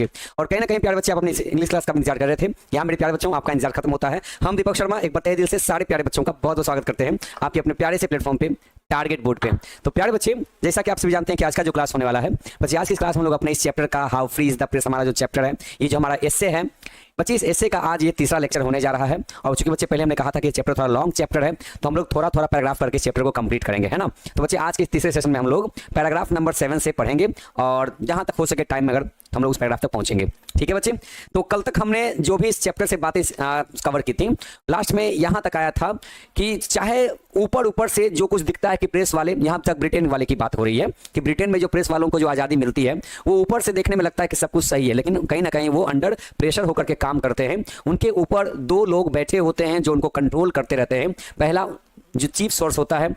होंगे। और कहीं ना कहीं प्यारे बच्चे आप अपनी इंग्लिश क्लास का इंतजार कर रहे थे। यहाँ मेरे प्यारे बच्चों आपका इंतजार खत्म होता है। हम दीपक शर्मा एक बार तहे दिल से सारे प्यारे बच्चों का बहुत बहुत स्वागत करते हैं आपके अपने प्यारे से प्लेटफॉर्म पे, टारगेट बोर्ड पे। तो प्यारे बच्चे, जैसा कि आप सभी जानते हैं कि आज का जो क्लास होने वाला है बच्चे, आज की क्लास हम लोग अपने इस चैप्टर का how free is the press, हमारा जो चैप्टर है, ये जो हमारा एस्से है बच्चे, इस एस्से का आज ये तीसरा लेक्चर होने जा रहा है। और चूंकि बच्चे पहले हमने कहा था कि चैप्टर थोड़ा लॉन्ग चैप्टर है, तो हम लोग थोड़ा थोड़ा पैराग्राफ करके चैप्टर को कंप्लीट करेंगे, है ना। तो बच्चे आज के तीसरे सेशन में हम लोग पैराग्राफ नंबर 7 से पढ़ेंगे और जहां तक हो सके टाइम में अगर हम लोग उस पैराग्राफ तक पहुंचेंगे, ठीक है बच्चे। तो कल तक हमने जो भी इस चैप्टर से बातें कवर की थी, लास्ट में यहां तक आया था कि चाहे ऊपर ऊपर से जो कुछ दिखता है कि प्रेस वाले, यहां तक ब्रिटेन वाले की बात हो रही है कि ब्रिटेन में जो प्रेस वालों को जो आज़ादी मिलती है वो ऊपर से देखने में लगता है कि सब कुछ सही है, लेकिन कहीं ना कहीं वो अंडर प्रेशर होकर के काम करते हैं। उनके ऊपर दो लोग बैठे होते हैं जो उनको कंट्रोल करते रहते हैं। पहला जो चीफ सोर्स होता है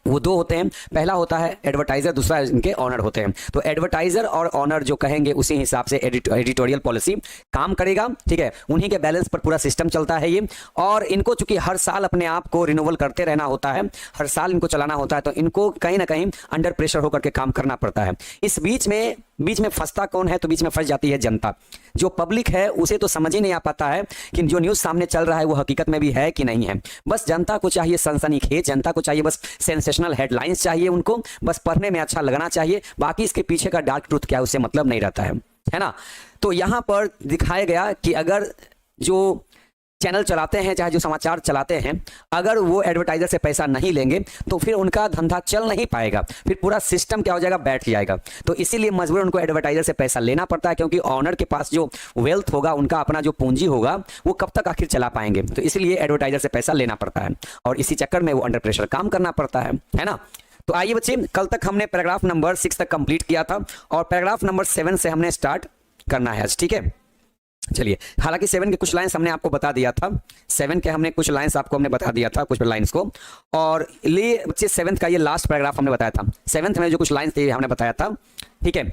वो दो होते हैं, पहला होता है एडवर्टाइजर, दूसरा इनके ऑनर होते हैं। तो एडवर्टाइजर और ऑनर जो कहेंगे उसी हिसाब से एडिटोरियल पॉलिसी काम करेगा, ठीक है। उन्हीं के बैलेंस पर पूरा सिस्टम चलता है ये। और इनको चूंकि हर साल अपने आप को रिन्यूअल करते रहना होता है, हर साल इनको चलाना होता है, तो इनको कहीं ना कहीं अंडर प्रेशर होकर के काम करना पड़ता है। इस बीच में फंसता कौन है? तो बीच में फंस जाती है जनता। जो पब्लिक है उसे तो समझ ही नहीं आ पाता है कि जो न्यूज़ सामने चल रहा है वो हकीकत में भी है कि नहीं है। बस जनता को चाहिए सनसनीखेज, जनता को चाहिए बस सेंसेशनल हेडलाइंस चाहिए, उनको बस पढ़ने में अच्छा लगना चाहिए, बाकी इसके पीछे का डार्क ट्रूथ क्या है उससे मतलब नहीं रहता है ना। तो यहाँ पर दिखाया गया कि अगर जो चैनल चलाते हैं, चाहे जो समाचार चलाते हैं, अगर वो एडवर्टाइजर से पैसा नहीं लेंगे तो फिर उनका धंधा चल नहीं पाएगा, फिर पूरा सिस्टम क्या हो जाएगा, बैठ जाएगा। तो इसीलिए मजबूर उनको एडवर्टाइजर से पैसा लेना पड़ता है, क्योंकि ऑनर के पास जो वेल्थ होगा, उनका अपना जो पूंजी होगा, वो कब तक आखिर चला पाएंगे। तो इसलिए एडवर्टाइजर से पैसा लेना पड़ता है और इसी चक्कर में वो अंडर प्रेशर काम करना पड़ता है ना। तो आइए बच्चे, कल तक हमने पैराग्राफ नंबर 6 तक कंप्लीट किया था और पैराग्राफ नंबर 7 से हमने स्टार्ट करना है आज, ठीक है। चलिए, हालांकि 7 के कुछ लाइंस हमने आपको बता दिया था, 7 के हमने कुछ लाइंस आपको हमने बता दिया था, कुछ लाइंस को। और लिए बच्चे 7th का ये लास्ट पैराग्राफ हमने बताया था, 7th में जो कुछ लाइंस थे हमने बताया था, ठीक है।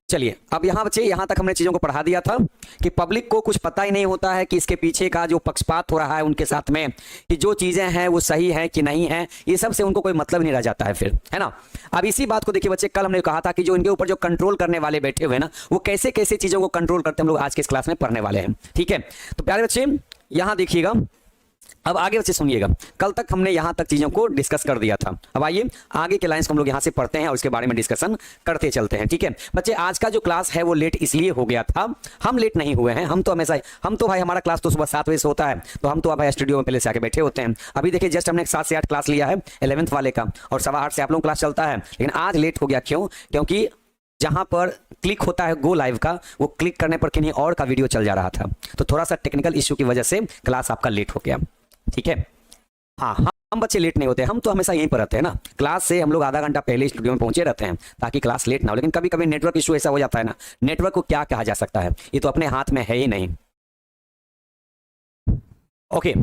चलिए, अब यहाँ बच्चे, यहाँ तक हमने चीज़ों को पढ़ा दिया था कि पब्लिक को कुछ पता ही नहीं होता है कि इसके पीछे का जो पक्षपात हो रहा है उनके साथ में, कि जो चीज़ें हैं वो सही है कि नहीं है, ये सब से उनको कोई मतलब नहीं रह जाता है फिर, है ना। अब इसी बात को देखिए बच्चे, कल हमने कहा था कि जो इनके ऊपर जो कंट्रोल करने वाले बैठे हुए हैं ना, वो कैसे कैसे चीज़ों को कंट्रोल करते हैं, हम लोग आज के इस क्लास में पढ़ने वाले हैं, ठीक है। तो प्यारे बच्चे यहाँ देखिएगा, अब आगे बच्चे सुनिएगा, कल तक हमने यहाँ तक चीज़ों को डिस्कस कर दिया था। अब आइए आगे के लाइंस को हम लोग यहाँ से पढ़ते हैं और उसके बारे में डिस्कशन करते चलते हैं, ठीक है बच्चे। आज का जो क्लास है वो लेट इसलिए हो गया था, हम लेट नहीं हुए हैं, हम तो हमेशा, हम तो भाई, हमारा क्लास तो सुबह 7 बजे से होता है, तो हम तो भाई स्टूडियो में पहले से आके बैठे होते हैं। अभी देखिए जस्ट हमने 7 से 8 क्लास लिया है 11th वाले का, और 8:15 से आप लोगों क्लास चलता है, लेकिन आज लेट हो गया। क्यों? क्योंकि जहां पर क्लिक होता है गो लाइव का, वो क्लिक करने पर किन्हीं और का वीडियो चल जा रहा था, तो थोड़ा सा टेक्निकल इश्यू की वजह से क्लास आपका लेट हो गया, ठीक है। हाँ, हम बच्चे लेट नहीं होते, हम तो हमेशा यहीं पर रहते हैं ना, क्लास से हम लोग आधा घंटा पहले स्टूडियो में पहुंचे रहते हैं ताकि क्लास लेट ना हो। लेकिन कभी कभी नेटवर्क इशू ऐसा हो जाता है ना, नेटवर्क को क्या कहा जा सकता है, ये तो अपने हाथ में है ही नहीं। ओके,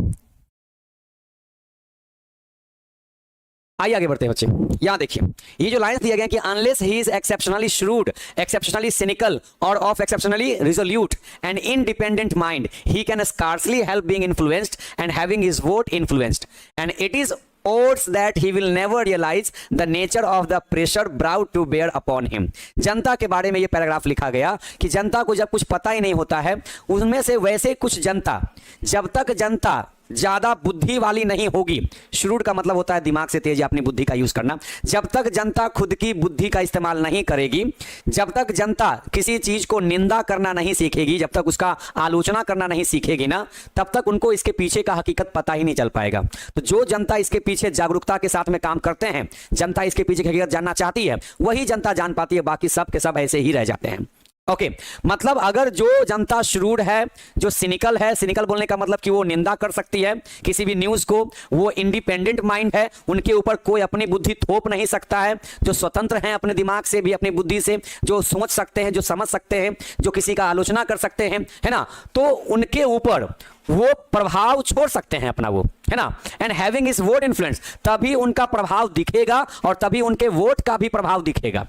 आइए आगे बढ़ते हैं बच्चे। यहाँ देखिए, ये जो लाइंस दिया गया कि unless he is exceptionally shrewd, exceptionally cynical और of exceptionally resolute and independent mind, he can scarcely help being influenced and having his vote influenced, and it is odds that he will never realize the nature of the pressure brought to bear upon him। जनता के बारे में ये paragraph लिखा गया कि जनता को जब कुछ पता ही नहीं होता है, उनमें से वैसे कुछ जनता, जब तक जनता ज्यादा बुद्धि वाली नहीं होगी, श्रूड का मतलब होता है दिमाग से तेज, अपनी बुद्धि का यूज करना, जब तक जनता खुद की बुद्धि का इस्तेमाल नहीं करेगी, जब तक जनता किसी चीज को निंदा करना नहीं सीखेगी, जब तक उसका आलोचना करना नहीं सीखेगी ना, तब तक उनको इसके पीछे का हकीकत पता ही नहीं चल पाएगा। तो जो जनता इसके पीछे जागरूकता के साथ में काम करते हैं, जनता इसके पीछे की हकीकत जानना चाहती है, वही जनता जान पाती है, बाकी सब के सब ऐसे ही रह जाते हैं। ओके, मतलब अगर जो जनता श्रूड है, जो सिनिकल है, सिनिकल बोलने का मतलब कि वो निंदा कर सकती है किसी भी न्यूज को, वो इंडिपेंडेंट माइंड है, उनके ऊपर कोई अपनी बुद्धि थोप नहीं सकता है, जो स्वतंत्र हैं अपने दिमाग से भी, अपनी बुद्धि से, जो सोच सकते हैं, जो समझ सकते हैं, जो किसी का आलोचना कर सकते हैं, है ना, तो उनके ऊपर वो प्रभाव छोड़ सकते हैं अपना, वो है ना। And having his vote influence, तभी उनका प्रभाव दिखेगा और तभी उनके वोट का भी प्रभाव दिखेगा।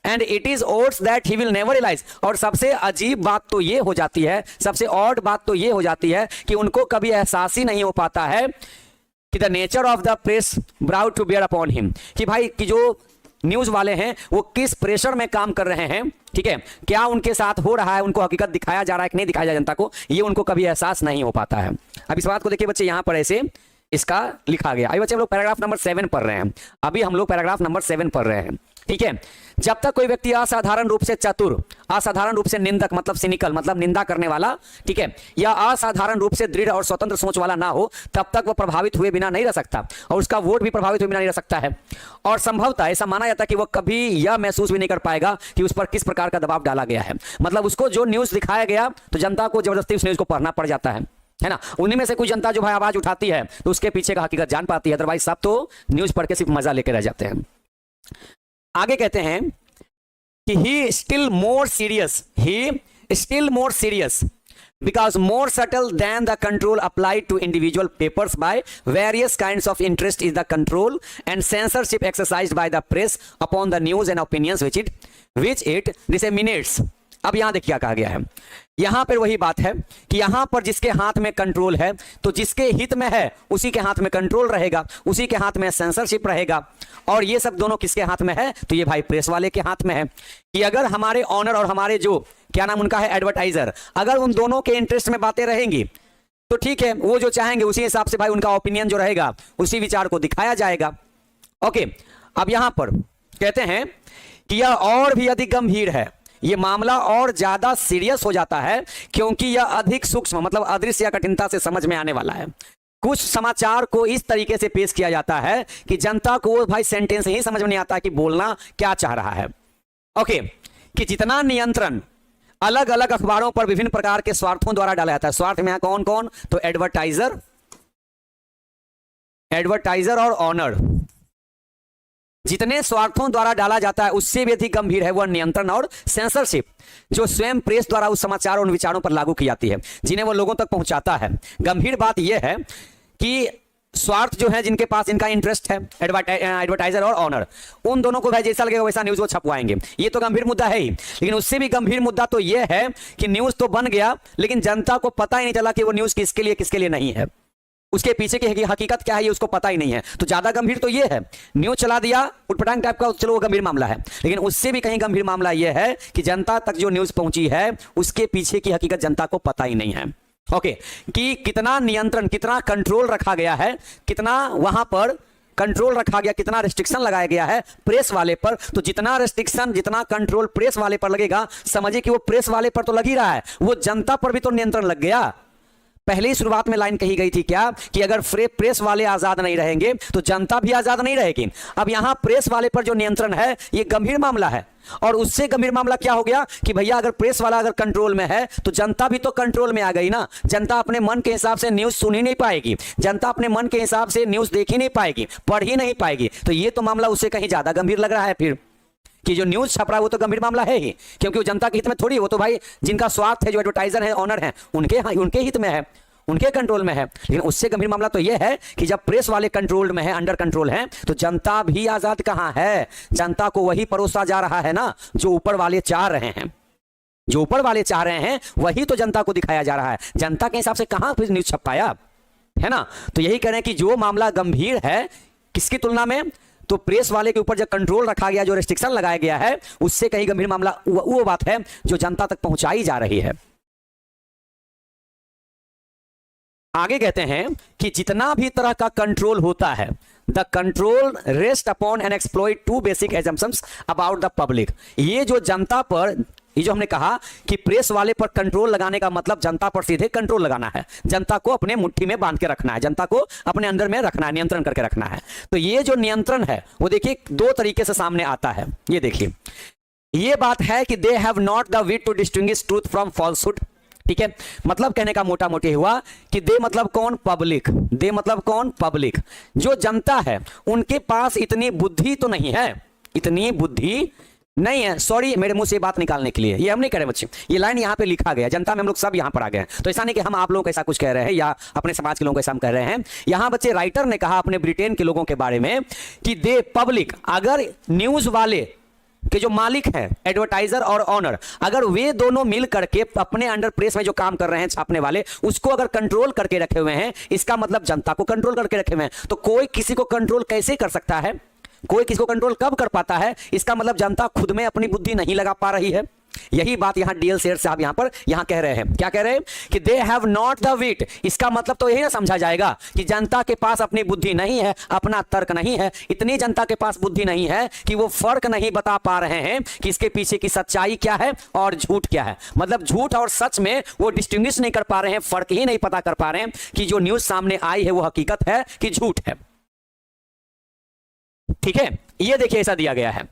And it is odds that he will never realize, और सबसे अजीब बात तो ये हो जाती है, सबसे ऑड बात तो ये हो जाती है कि उनको कभी एहसास ही नहीं हो पाता है कि the nature of the press brought to bear upon him, कि भाई कि जो न्यूज वाले हैं वो किस प्रेशर में काम कर रहे हैं, ठीक है, क्या उनके साथ हो रहा है, उनको हकीकत दिखाया जा रहा है कि नहीं दिखाया जा रहा जनता को, ये उनको कभी एहसास नहीं हो पाता है। अब इस बात को देखिए बच्चे, यहां पर ऐसे इसका लिखा गया। अभी बच्चे हम लोग पैराग्राफ नंबर 7 पढ़ रहे हैं, अभी हम लोग पैराग्राफ नंबर 7 पढ़ रहे हैं, ठीक है। जब तक कोई व्यक्ति असाधारण रूप से चतुर, असाधारण रूप से निंदक मतलब सिनिकल मतलब निंदा करने वाला, ठीक है, या असाधारण रूप से दृढ़ और स्वतंत्र सोच वाला ना हो, तब तक वो प्रभावित हुए बिना नहीं रह सकता और उसका वोट भी प्रभावित हुए बिना नहीं रह सकता है। और संभवतः ऐसा माना जाता है कि वह कभी यह महसूस भी नहीं कर पाएगा कि उस पर किस प्रकार का दबाव डाला गया है। मतलब उसको जो न्यूज दिखाया गया तो जनता को जबरदस्ती उस न्यूज को पढ़ना पड़ जाता है ना। उन्हीं में से कोई जनता जो भाई आवाज उठाती है तो उसके पीछे का हकीकत जान पाती है, अदरवाइज सब तो न्यूज पढ़ के सिर्फ मजा लेके रह जाते हैं। आगे कहते हैं कि he still more serious because more subtle than the control applied to individual papers by various kinds of interest is the control and censorship exercised by the press upon the news and opinions which it disseminates। अब यहां देखिए क्या कहा गया है, यहां पर वही बात है कि यहां पर जिसके हाथ में कंट्रोल है तो जिसके हित में है उसी के हाथ में कंट्रोल रहेगा, उसी के हाथ में सेंसरशिप रहेगा। और ये सब दोनों किसके हाथ में है, तो ये भाई प्रेस वाले के हाथ में है कि अगर हमारे ऑनर और हमारे जो क्या नाम उनका है एडवर्टाइजर, अगर उन दोनों के इंटरेस्ट में बातें रहेंगी तो ठीक है, वो जो चाहेंगे उसी हिसाब से भाई उनका ओपिनियन जो रहेगा उसी विचार को दिखाया जाएगा। ओके, अब यहां पर कहते हैं कि यह और भी अधिक गंभीर है, ये मामला और ज्यादा सीरियस हो जाता है क्योंकि यह अधिक सूक्ष्म मतलब अदृश्य या कठिनता से समझ में आने वाला है। कुछ समाचार को इस तरीके से पेश किया जाता है कि जनता को भाई सेंटेंस ही समझ में नहीं आता कि बोलना क्या चाह रहा है। ओके, कि जितना नियंत्रण अलग अलग अखबारों पर विभिन्न प्रकार के स्वार्थों द्वारा डाला जाता है। स्वार्थ में कौन कौन, तो एडवर्टाइजर और ऑनर, जितने स्वार्थों द्वारा डाला जाता है उससे भी अधिक गंभीर है वह नियंत्रण और सेंसरशिप जो स्वयं प्रेस द्वारा उस समाचार और विचारों पर लागू की जाती है जिन्हें वो लोगों तक पहुंचाता है। गंभीर बात यह है कि स्वार्थ जो है जिनके पास इनका इंटरेस्ट है एडवर्टाइजर और ऑनर, उन दोनों को भाई जैसा लगेगा वैसा न्यूज वो छपवाएंगे। ये तो गंभीर मुद्दा है ही, लेकिन उससे भी गंभीर मुद्दा तो यह है कि न्यूज तो बन गया लेकिन जनता को पता ही नहीं चला कि वो न्यूज किसके लिए नहीं है, उसके पीछे की हकीकत क्या है ये उसको पता ही नहीं है। तो ज्यादा गंभीर तो ये है, न्यूज चला दिया उटपटांग टाइप का, चलो वो गंभीर मामला है, लेकिन उससे भी कहीं गंभीर मामला यह है कि जनता तक जो न्यूज पहुंची है उसके पीछे की हकीकत जनता को पता ही नहीं है। ओके, कि कितना नियंत्रण कितना कंट्रोल रखा गया है, कितना वहां पर कंट्रोल रखा गया, कितना रिस्ट्रिक्शन लगाया गया है प्रेस वाले पर। तो जितना रिस्ट्रिक्शन जितना कंट्रोल प्रेस वाले पर लगेगा, समझिए कि वो प्रेस वाले पर तो लग ही रहा है, वो जनता पर भी तो नियंत्रण लग गया। पहले ही शुरुआत में लाइन कही गई थी क्या कि अगर प्रेस वाले आजाद नहीं रहेंगे तो जनता भी आजाद नहीं रहेगी। अब यहां प्रेस वाले पर जो नियंत्रण है ये गंभीर मामला है, और उससे गंभीर मामला क्या हो गया कि भैया अगर प्रेस वाला अगर कंट्रोल में है तो जनता भी तो कंट्रोल में आ गई ना। जनता अपने मन के हिसाब से न्यूज सुन ही नहीं पाएगी, जनता अपने मन के हिसाब से न्यूज देख ही नहीं पाएगी, पढ़ ही नहीं पाएगी। तो ये तो मामला उससे कहीं ज्यादा गंभीर लग रहा है फिर, कि जो न्यूज छप रहा है वो तो गंभीर मामला है ही, क्योंकि वो जनता के हित में थोड़ी, वो तो भाई जिनका स्वार्थ है, जो एडवर्टाइजर है ऑनर है, उनके हित में है, उनके कंट्रोल में है। लेकिन उससे गंभीर मामला तो यह है कि जब प्रेस वाले कंट्रोल में है, अंडर कंट्रोल है, तो जनता भी आजाद कहां है। जनता को वही परोसा जा रहा है ना जो ऊपर वाले चाह रहे हैं, जो ऊपर वाले चाह रहे हैं वही तो जनता को दिखाया जा रहा है। जनता के हिसाब से कहां फिर न्यूज छप पाया, है ना। तो यही कह रहे हैं कि जो मामला गंभीर है किसकी तुलना में, तो प्रेस वाले के ऊपर जो कंट्रोल रखा गया, जो रेस्ट्रिक्शन लगाया गया है, उससे कहीं गंभीर मामला वो बात है जो जनता तक पहुंचाई जा रही है। आगे कहते हैं कि जितना भी तरह का कंट्रोल होता है, the control rest upon and exploit two basic assumptions about the public. ये जो जनता पर, ये जो हमने कहा कि प्रेस वाले पर कंट्रोल लगाने का मतलब जनता पर सीधे कंट्रोल लगाना है, जनता को अपने मुट्ठी में बांध के रखना है, जनता को अपने अंदर में रखना है, नियंत्रण करके रखना है। तो ये जो नियंत्रण है वो देखिए दो तरीके से सामने आता है। ये देखिए, ये बात है कि they have not the wit to distinguish truth from falsehood. ठीक है, मतलब कहने का मोटा मोटी हुआ कि दे मतलब कौन, पब्लिक। दे मतलब कौन, पब्लिक। जो जनता है उनके पास इतनी बुद्धि तो नहीं है, इतनी बुद्धि नहीं है, सॉरी मेरे मुंह से बात निकालने के लिए, ये हम नहीं कह रहे बच्चे, ये लाइन यहाँ पे लिखा गया, जनता में हम लोग सब यहाँ पर आ गए हैं। तो ऐसा नहीं कि हम आप लोगों को ऐसा कुछ कह रहे हैं या अपने समाज के लोगों को ऐसा हम कह रहे हैं। यहाँ बच्चे राइटर ने कहा अपने ब्रिटेन के लोगों के बारे में कि दे पब्लिक, अगर न्यूज वाले के जो मालिक हैं एडवर्टाइजर और ऑनर, अगर वे दोनों मिल करके अपने अंडर प्रेस में जो काम कर रहे हैं छापने वाले, उसको अगर कंट्रोल करके रखे हुए हैं, इसका मतलब जनता को कंट्रोल करके रखे हुए हैं। तो कोई किसी को कंट्रोल कैसे कर सकता है, कोई किसको कंट्रोल कब कर पाता है? इसका मतलब जनता खुद में अपनी बुद्धि नहीं लगा पा रही है। यही बात यहां डीएल सेठ साहब यहां कह रहे हैं। क्या कह रहे हैं? कि दे हैव नॉट द विट। इसका मतलब तो यही ना समझा जाएगा कि जनता के पास अपनी बुद्धि नहीं है, अपना तर्क नहीं है। इतनी जनता के पास बुद्धि नहीं है कि वो फर्क नहीं बता पा रहे हैं कि इसके पीछे की सच्चाई क्या है और झूठ क्या है। मतलब झूठ और सच में वो डिस्टिंग्विश नहीं कर पा रहे हैं, फर्क ही नहीं पता कर पा रहे हैं कि जो न्यूज सामने आई है वो हकीकत है कि झूठ है। ठीक है, ये देखिए ऐसा दिया गया है,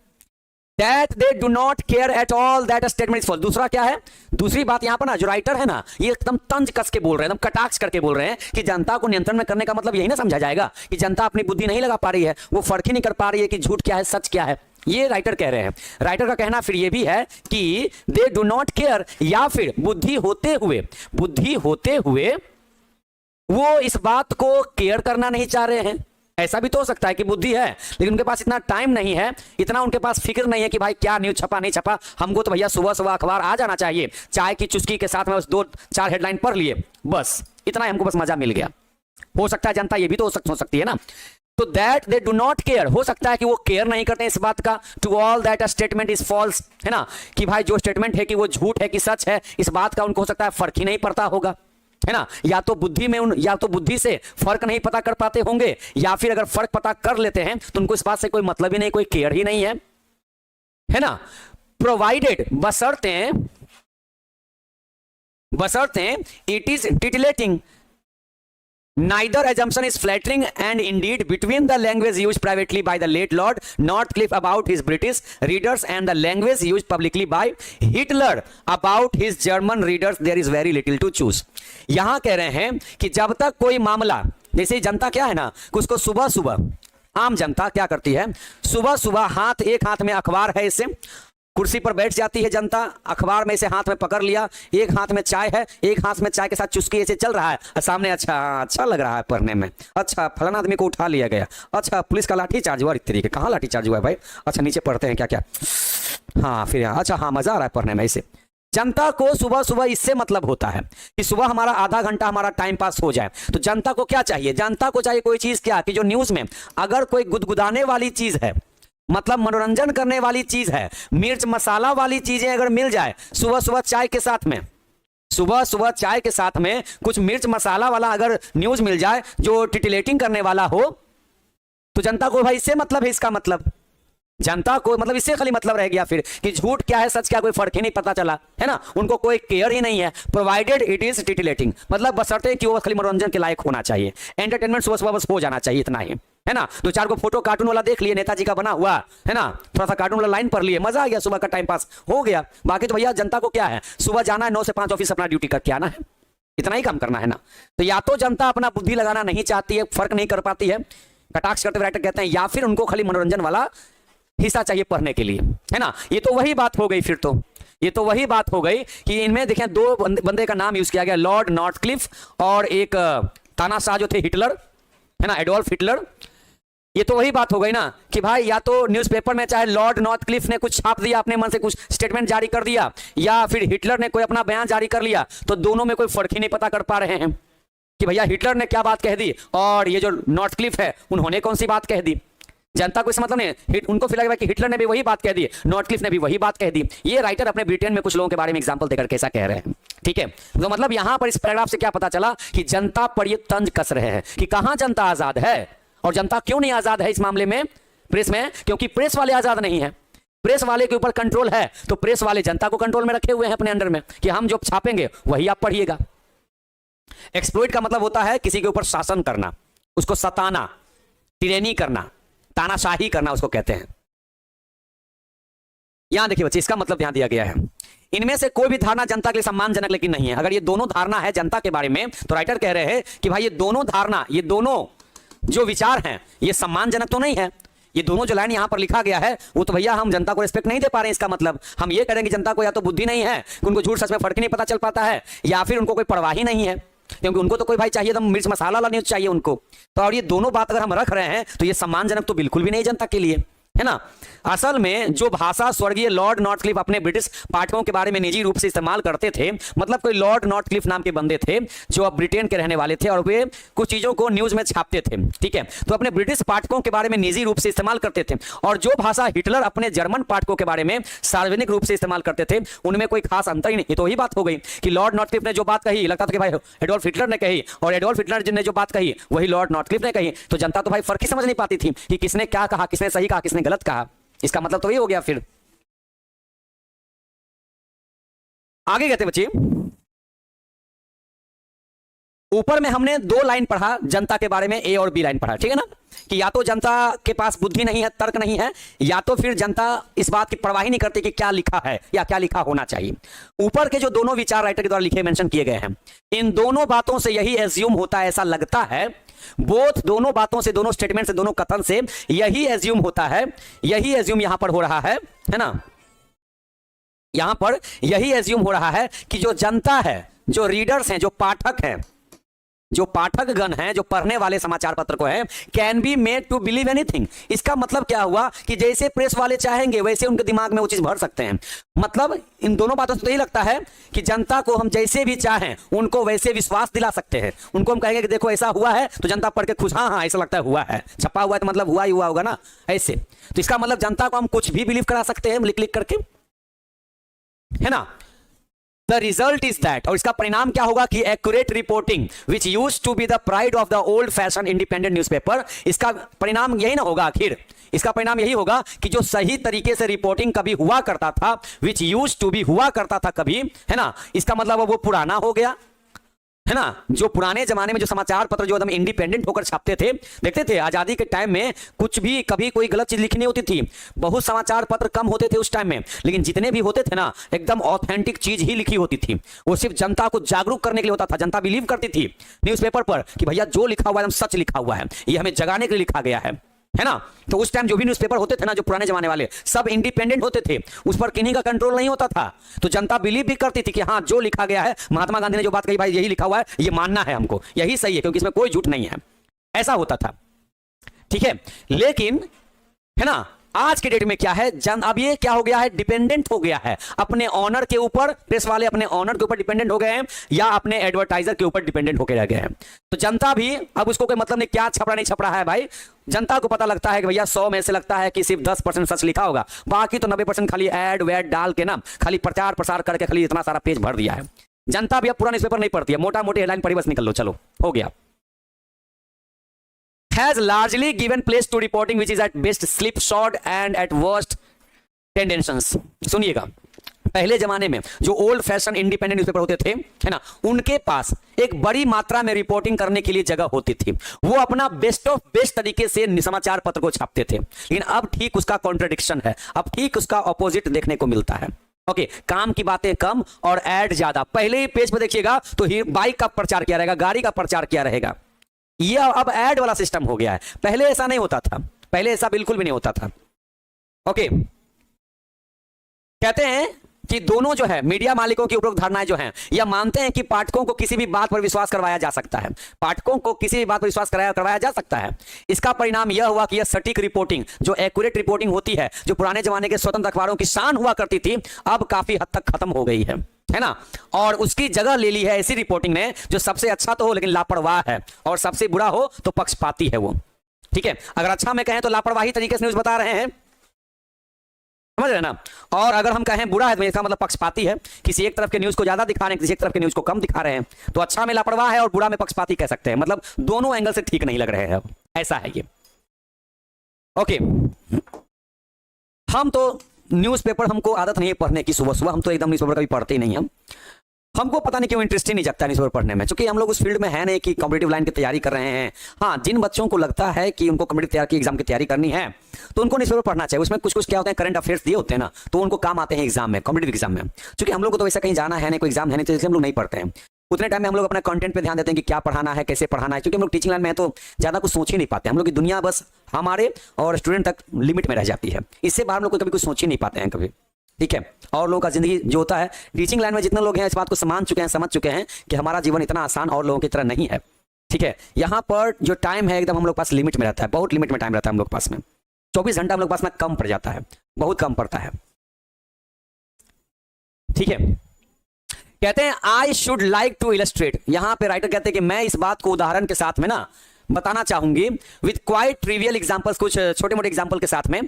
that they do not care at all that a statement is false। दूसरा क्या है? दूसरी बात यहां पर ना जो राइटर है ना, ये एकदम तंज कस के बोल रहे हैं, एकदम कटाक्ष करके बोल रहे हैं कि जनता को नियंत्रण में करने का मतलब यही ना समझा जाएगा कि जनता अपनी बुद्धि नहीं लगा पा रही है, वो फर्क ही नहीं कर पा रही है कि झूठ क्या है सच क्या है। ये राइटर कह रहे हैं। राइटर का कहना फिर ये भी है कि दे डू नॉट केयर, या फिर बुद्धि होते हुए वो इस बात को केयर करना नहीं चाह रहे हैं। ऐसा भी तो हो सकता है कि बुद्धि है लेकिन उनके पास इतना टाइम नहीं है, इतना उनके पास फिक्र नहीं है कि भाई क्या न्यूज छपा नहीं छपा, हमको तो भैया सुबह सुबह अखबार आ जाना चाहिए, चाय की चुस्की के साथ में बस 2-4 हेडलाइन पढ़ लिए, बस इतना हमको बस मजा मिल गया। हो सकता है जनता ये भी तो हो सकती है ना। तो that they do not care, हो सकता है कि वो केयर नहीं करते इस बात का, to all that a statement is false, है ना, कि भाई जो स्टेटमेंट है कि वो झूठ है कि सच है, इस बात का उनको हो सकता है फर्क ही नहीं पड़ता होगा, है ना। या तो बुद्धि से फर्क नहीं पता कर पाते होंगे, या फिर अगर फर्क पता कर लेते हैं तो उनको इस बात से कोई मतलब ही नहीं, कोई केयर ही नहीं है ना। प्रोवाइडेड, बशर्ते it is titillating, neither assumption is flattering, and indeed between the language used privately by the late Lord Northcliffe about his British readers and the language used publicly by Hitler about his German readers there is very little to choose। यहां कह रहे हैं कि जब तक कोई मामला, जैसे जनता क्या है ना, उसको सुबह सुबह आम जनता क्या करती है, सुबह सुबह एक हाथ में अखबार है, इससे कुर्सी पर बैठ जाती है जनता, अखबार में इसे हाथ में पकड़ लिया, एक हाथ में चाय है, एक हाथ में चाय के साथ चुस्की ऐसे चल रहा है, और सामने अच्छा लग रहा है पढ़ने में, अच्छा फलाना आदमी को उठा लिया गया, अच्छा पुलिस का लाठी चार्ज हुआ, इस तरीके कहाँ लाठी चार्ज हुआ है भाई, अच्छा नीचे पढ़ते हैं क्या क्या, हाँ फिर अच्छा हाँ मजा आ रहा है पढ़ने में। इसे जनता को सुबह सुबह इससे मतलब होता है कि सुबह हमारा आधा घंटा हमारा टाइम पास हो जाए। तो जनता को क्या चाहिए? जनता को चाहिए कोई चीज क्या, कि जो न्यूज में अगर कोई गुदगुदाने वाली चीज है, मतलब मनोरंजन करने वाली चीज है, मिर्च मसाला वाली चीजें अगर मिल जाए सुबह सुबह चाय के साथ में कुछ मिर्च मसाला वाला अगर न्यूज मिल जाए जो टिटिलेटिंग करने वाला हो, तो जनता को भाई इससे मतलब है, इसका मतलब जनता को मतलब इससे खाली मतलब रह गया फिर कि झूठ क्या है सच क्या, कोई फर्क ही नहीं पता चला, है ना, उनको कोई केयर ही नहीं है। प्रोवाइडेड इट इज टिटिलेटिंग, मतलब बशर्ते कि वो खाली मनोरंजन के लायक होना चाहिए, एंटरटेनमेंट सुबह सुबह बस हो जाना चाहिए, इतना ही, है ना। 2-4 को फोटो कार्टून वाला देख लिए, नेताजी का बना हुआ, है ना, थोड़ा सा कार्टून वाला लाइन पढ़ लिए, मजा आ गया, सुबह का टाइम पास हो गया। बाकी तो भैया जनता को क्या है, सुबह जाना है 9 से 5 ऑफिस अपना ड्यूटी करके आना है, इतना ही काम करना है ना। तो या तो जनता अपना बुद्धि लगाना नहीं चाहती है, फर्क नहीं कर पाती है, कटाक्ष करते राइटर कहते हैं, या फिर उनको खाली मनोरंजन वाला हिस्सा चाहिए पढ़ने के लिए, है ना। ये तो वही बात हो गई, फिर तो ये तो वही बात हो गई कि इनमें देखें 2 बंदे का नाम यूज किया गया, लॉर्ड नॉर्थक्लिफ और एक तानाशाह जो थे हिटलर, है ना, एडोल्फ हिटलर। ये तो वही बात हो गई ना कि भाई या तो न्यूज़पेपर में चाहे लॉर्ड नॉर्थक्लिफ ने कुछ छाप दिया, अपने मन से कुछ स्टेटमेंट जारी कर दिया, या फिर हिटलर ने कोई अपना बयान जारी कर लिया, तो दोनों में कोई फर्क ही नहीं पता कर पा रहे हैं कि भैया हिटलर ने क्या बात कह दी और ये जो नॉर्थक्लिफ है उन्होंने कौन सी बात कह दी। जनता को इस मतलब नहीं, उनको फिर लगा कि हिटलर ने भी वही बात कह दी, नॉर्थक्लिफ ने भी वही बात कह दी। ये राइटर अपने ब्रिटेन में कुछ लोगों के बारे में एग्जांपल देकर कैसा कह रहे हैं, ठीक है। तो मतलब यहां पर इस पैराग्राफ से क्या पता चला कि जनता पर ये तंज कस रहे हैं कि कहां जनता आजाद है और जनता क्यों नहीं आजाद है इस मामले में, प्रेस में, क्योंकि प्रेस वाले आजाद नहीं है, प्रेस वाले के ऊपर कंट्रोल है, तो प्रेस वाले जनता को कंट्रोल में रखे हुए हैं अपने अंडर में कि हम जो छापेंगे वही आप पढ़िएगा। एक्सप्लॉइट का मतलब होता है किसी के ऊपर शासन करना, उसको सताना, टिरेनी करना, तानाशाही करना उसको कहते हैं। यहां देखिए बच्चे, इसका मतलब यहां दिया गया है, इनमें से कोई भी धारणा जनता के लिए सम्मानजनक लेकिन नहीं है। अगर ये दोनों धारणा है जनता के बारे में, तो राइटर कह रहे हैं कि भाई ये दोनों धारणा, ये दोनों जो विचार हैं ये सम्मानजनक तो नहीं है। ये दोनों जो लाइन यहां पर लिखा गया है वो तो भैया हम जनता को रिस्पेक्ट नहीं दे पा रहे हैं। इसका मतलब हम ये करेंगे जनता को या तो बुद्धि नहीं है कि उनको झूठ सच में फर्क ही नहीं पता चल पाता है, या फिर उनको कोई परवाह ही नहीं है, क्योंकि उनको तो कोई भाई चाहिए, एकदम मिर्च मसाला वाला न्यूज चाहिए उनको। तो और ये दोनों बात अगर हम रख रहे हैं तो ये सम्मानजनक तो बिल्कुल भी नहीं जनता के लिए। है ना। असल में जो भाषा स्वर्गीय लॉर्ड नॉर्थक्लिफ अपने ब्रिटिश पाठकों के बारे में निजी रूप से इस्तेमाल करते थे, मतलब कोई लॉर्ड नॉर्थक्लिफ नाम के बंदे थे जो अब ब्रिटेन के रहने वाले थे और वे कुछ चीजों को न्यूज में छापते थे, ठीक है। तो अपने ब्रिटिश पाठकों के बारे में निजी रूप से इस्तेमाल करते थे, और जो भाषा हिटलर अपने जर्मन पाठकों के बारे में सार्वजनिक रूप से इस्तेमाल करते थे उनमें कोई खास अंतर ही नहीं। ये तो वही बात हो गई कि लॉर्ड नॉर्थक्लिफ ने जो बात कही, लगता था कि भाई एडोल्फ हिटलर ने कही, और एडोल्फ हिटलर ने जो बात कही वही लॉर्ड नॉर्थक्लिफ ने कही। तो जनता तो भाई फर्क ही समझ नहीं पाती थी कि किसने क्या कहा, किसने सही कहा, किसने गलत कहा। इसका मतलब तो ये हो गया। फिर आगे कहते बच्चे, ऊपर में हमने 2 लाइन पढ़ा जनता के बारे में, ए और बी लाइन पढ़ा, ठीक है ना, कि या तो जनता के पास बुद्धि नहीं है, तर्क नहीं है, या तो फिर जनता इस बात की परवाह ही नहीं करती कि क्या लिखा है या क्या लिखा होना चाहिए। ऊपर के जो दोनों विचार राइटर के द्वारा लिखे मेंशन किए गए हैं, इन दोनों बातों से यही एज्यूम होता है, ऐसा लगता है, बोथ दोनों बातों से, दोनों स्टेटमेंट से, दोनों कथन से यही एज्यूम होता है, यही एज्यूम यहां पर हो रहा है ना, यहां पर यही एज्यूम हो रहा है कि जो जनता है, जो रीडर्स हैं, जो पाठक हैं, जो पाठकगण हैं, जो पढ़ने वाले समाचार पत्र को हैं, can be made to believe anything. इसका मतलब क्या हुआ कि जैसे प्रेस वाले चाहेंगे वैसे उनके दिमाग में वो चीज भर सकते हैं। मतलब इन दोनों बातों से तो यही लगता है कि जनता को हम जैसे भी चाहें उनको वैसे विश्वास दिला सकते हैं। उनको हम कहेंगे कि देखो ऐसा हुआ है, तो जनता पढ़ के खुश, हाँ हाँ ऐसा लगता है हुआ है, छपा हुआ है तो मतलब हुआ ही हुआ होगा ना, ऐसे। तो इसका मतलब जनता को हम कुछ भी बिलीव करा सकते हैं लिख लिख करके, है ना। The result is that, और इसका परिणाम क्या होगा कि accurate reporting which used to be the pride of the old fashioned independent newspaper, इसका परिणाम यही ना होगा, आखिर इसका परिणाम यही होगा कि जो सही तरीके से रिपोर्टिंग कभी हुआ करता था, which used to be हुआ करता था कभी, है ना, इसका मतलब वो पुराना हो गया, है ना। जो पुराने जमाने में जो समाचार पत्र जो एकदम इंडिपेंडेंट होकर छापते थे, देखते थे आजादी के टाइम में कुछ भी कभी कोई गलत चीज लिखनी होती थी, बहुत समाचार पत्र कम होते थे उस टाइम में, लेकिन जितने भी होते थे ना एकदम ऑथेंटिक चीज ही लिखी होती थी। वो सिर्फ जनता को जागरूक करने के लिए होता था। जनता बिलीव करती थी न्यूज़पेपर पर कि भैया जो लिखा हुआ है एकदम सच लिखा हुआ है, ये हमें जगाने के लिए लिखा गया है ना। तो उस टाइम जो भी न्यूज़पेपर होते थे ना, जो पुराने जमाने वाले, सब इंडिपेंडेंट होते थे, उस पर किन्हीं का कंट्रोल नहीं होता था। तो जनता बिलीव भी करती थी कि हाँ जो लिखा गया है, महात्मा गांधी ने जो बात कही भाई यही लिखा हुआ है, ये मानना है हमको, यही सही है क्योंकि इसमें कोई झूठ नहीं है, ऐसा होता था, ठीक है। लेकिन है ना आज के डेट में क्या है, अब ये क्या हो गया है, डिपेंडेंट हो गया है अपने ऑनर के ऊपर। प्रेस वाले अपने ऑनर के ऊपर डिपेंडेंट हो गए हैं या अपने एडवर्टाइजर के ऊपर डिपेंडेंट होकर रह गए हैं। तो जनता भी अब उसको कोई मतलब नहीं क्या छप रहा नहीं छप रहा है भाई, जनता को पता लगता है कि भैया 100 में से लगता है कि सिर्फ 10% सच लिखा होगा, बाकी तो 90% खाली एड वेड डाल के ना, खाली प्रचार प्रसार करके खाली इतना सारा पेज भर दिया है। जनता भी अब पूरा न्यूज़पेपर नहीं पढ़ती है, मोटा मोटी हेडलाइन पढ़ी बस निकल लो, चलो हो गया। Has largely given place to reporting which is at best slipshod and at worst tendencies। सुनिएगा, पहले जमाने में जो ओल्ड फैशन इंडिपेंडेंट न्यूज़पेपर होते थे, है ना, उनके पास एक बड़ी मात्रा में रिपोर्टिंग करने के लिए जगह होती थी। वो अपना बेस्ट ऑफ बेस्ट तरीके से समाचार पत्र को छापते थे। लेकिन अब ठीक उसका कॉन्ट्रडिक्शन है, अब ठीक उसका ऑपोजिट देखने को मिलता है। ओके, काम की बातें कम और एड ज्यादा। पहले ही पेज पर देखिएगा तो बाइक का प्रचार किया रहेगा, गाड़ी का प्रचार किया रहेगा, ये अब ऐड वाला सिस्टम हो गया है। पहले ऐसा नहीं होता था, पहले ऐसा बिल्कुल भी नहीं होता था। ओके, कहते हैं कि दोनों जो है मीडिया मालिकों की उपरोक्त धारणाएं जो हैं, यह मानते हैं कि पाठकों को किसी भी बात पर विश्वास करवाया जा सकता है, पाठकों को किसी भी बात पर विश्वास करवाया जा सकता है। इसका परिणाम यह हुआ कि यह सटीक रिपोर्टिंग, जो एक्यूरेट रिपोर्टिंग होती है, जो पुराने जमाने के स्वतंत्र अखबारों की शान हुआ करती थी, अब काफी हद तक खत्म हो गई है ना। और उसकी जगह ले ली है ऐसी रिपोर्टिंग ने जो सबसे अच्छा तो हो लेकिन लापरवाह है, और सबसे बुरा हो तो पक्षपाती है वो, ठीक है। अगर अच्छा में कहें तो लापरवाही तरीके से न्यूज़ बता रहे हैं, समझ रहे ना, और अगर हम कहें बुरा है तो इसका मतलब पक्षपाती है, किसी एक तरफ के न्यूज़ को ज्यादा दिखा रहे हैं, किसी एक तरफ के न्यूज़ को कम दिखा रहे हैं। तो अच्छा में लापरवाह है और बुरा में पक्षपाती कह सकते हैं, मतलब दोनों एंगल से ठीक नहीं लग रहे हैं, ऐसा है ये। ओके, हम तो न्यूज़पेपर, हमको आदत नहीं है पढ़ने की, सुबह सुबह हम तो एकदम न्यूज़पेपर कभी पढ़ते ही नहीं हम, हमको पता नहीं क्यों इंटरेस्ट ही नहीं जगता न्यूज़पेपर पढ़ने में, क्योंकि हम लोग उस फील्ड में है नहीं कि कॉम्पिटिटिव लाइन की तैयारी कर रहे हैं। हाँ, जिन बच्चों को लगता है कि उनको कॉम्पिटिटिव एग्जाम की तैयारी करनी है तो उनको न्यूज़पेपर पढ़ना चाहिए। उसमें कुछ कुछ क्या होते हैं, करंट अफेयर्स दिए होते हैं ना, तो उनको काम आते हैं एग्जाम में, कॉम्पिटिटिव एग्जाम में। क्योंकि हम लोग को तो वैसा कहीं जाना है नहीं, कोई एग्जाम है नहीं, तो इसलिए हम लोग नहीं पढ़ते हैं। उतने टाइम में हम लोग अपना कंटेंट पे ध्यान देते हैं कि क्या पढ़ाना है, कैसे पढ़ाना है, क्योंकि हम लोग टीचिंग लाइन में है तो ज्यादा कुछ सोच ही नहीं पाते। हम लोग की दुनिया बस हमारे और स्टूडेंट तक लिमिट में रह जाती है, इससे बाहर हम लोग कभी कुछ सोच ही नहीं पाते हैं कभी, ठीक है। और लोगों का जिंदगी जो होता है, टीचिंग लाइन में जितने लोग हैं इस बात को समझ चुके हैं कि हमारा जीवन इतना आसान और लोगों की तरह नहीं है, ठीक है। यहाँ पर जो टाइम है एकदम हम लोग पास लिमिट में रहता है, बहुत लिमिट में टाइम रहता है हम लोग पास में। 24 घंटा हम लोग के पास में कम पड़ जाता है, बहुत कम पड़ता है। ठीक है, कहते हैं I should like to illustrate, यहां पे राइटर कहते हैं कि मैं इस बात को उदाहरण के साथ में ना बताना चाहूंगी, विद क्वाइट ट्रिवियल एग्जांपल्स, कुछ छोटे मोटे एग्जांपल के साथ में।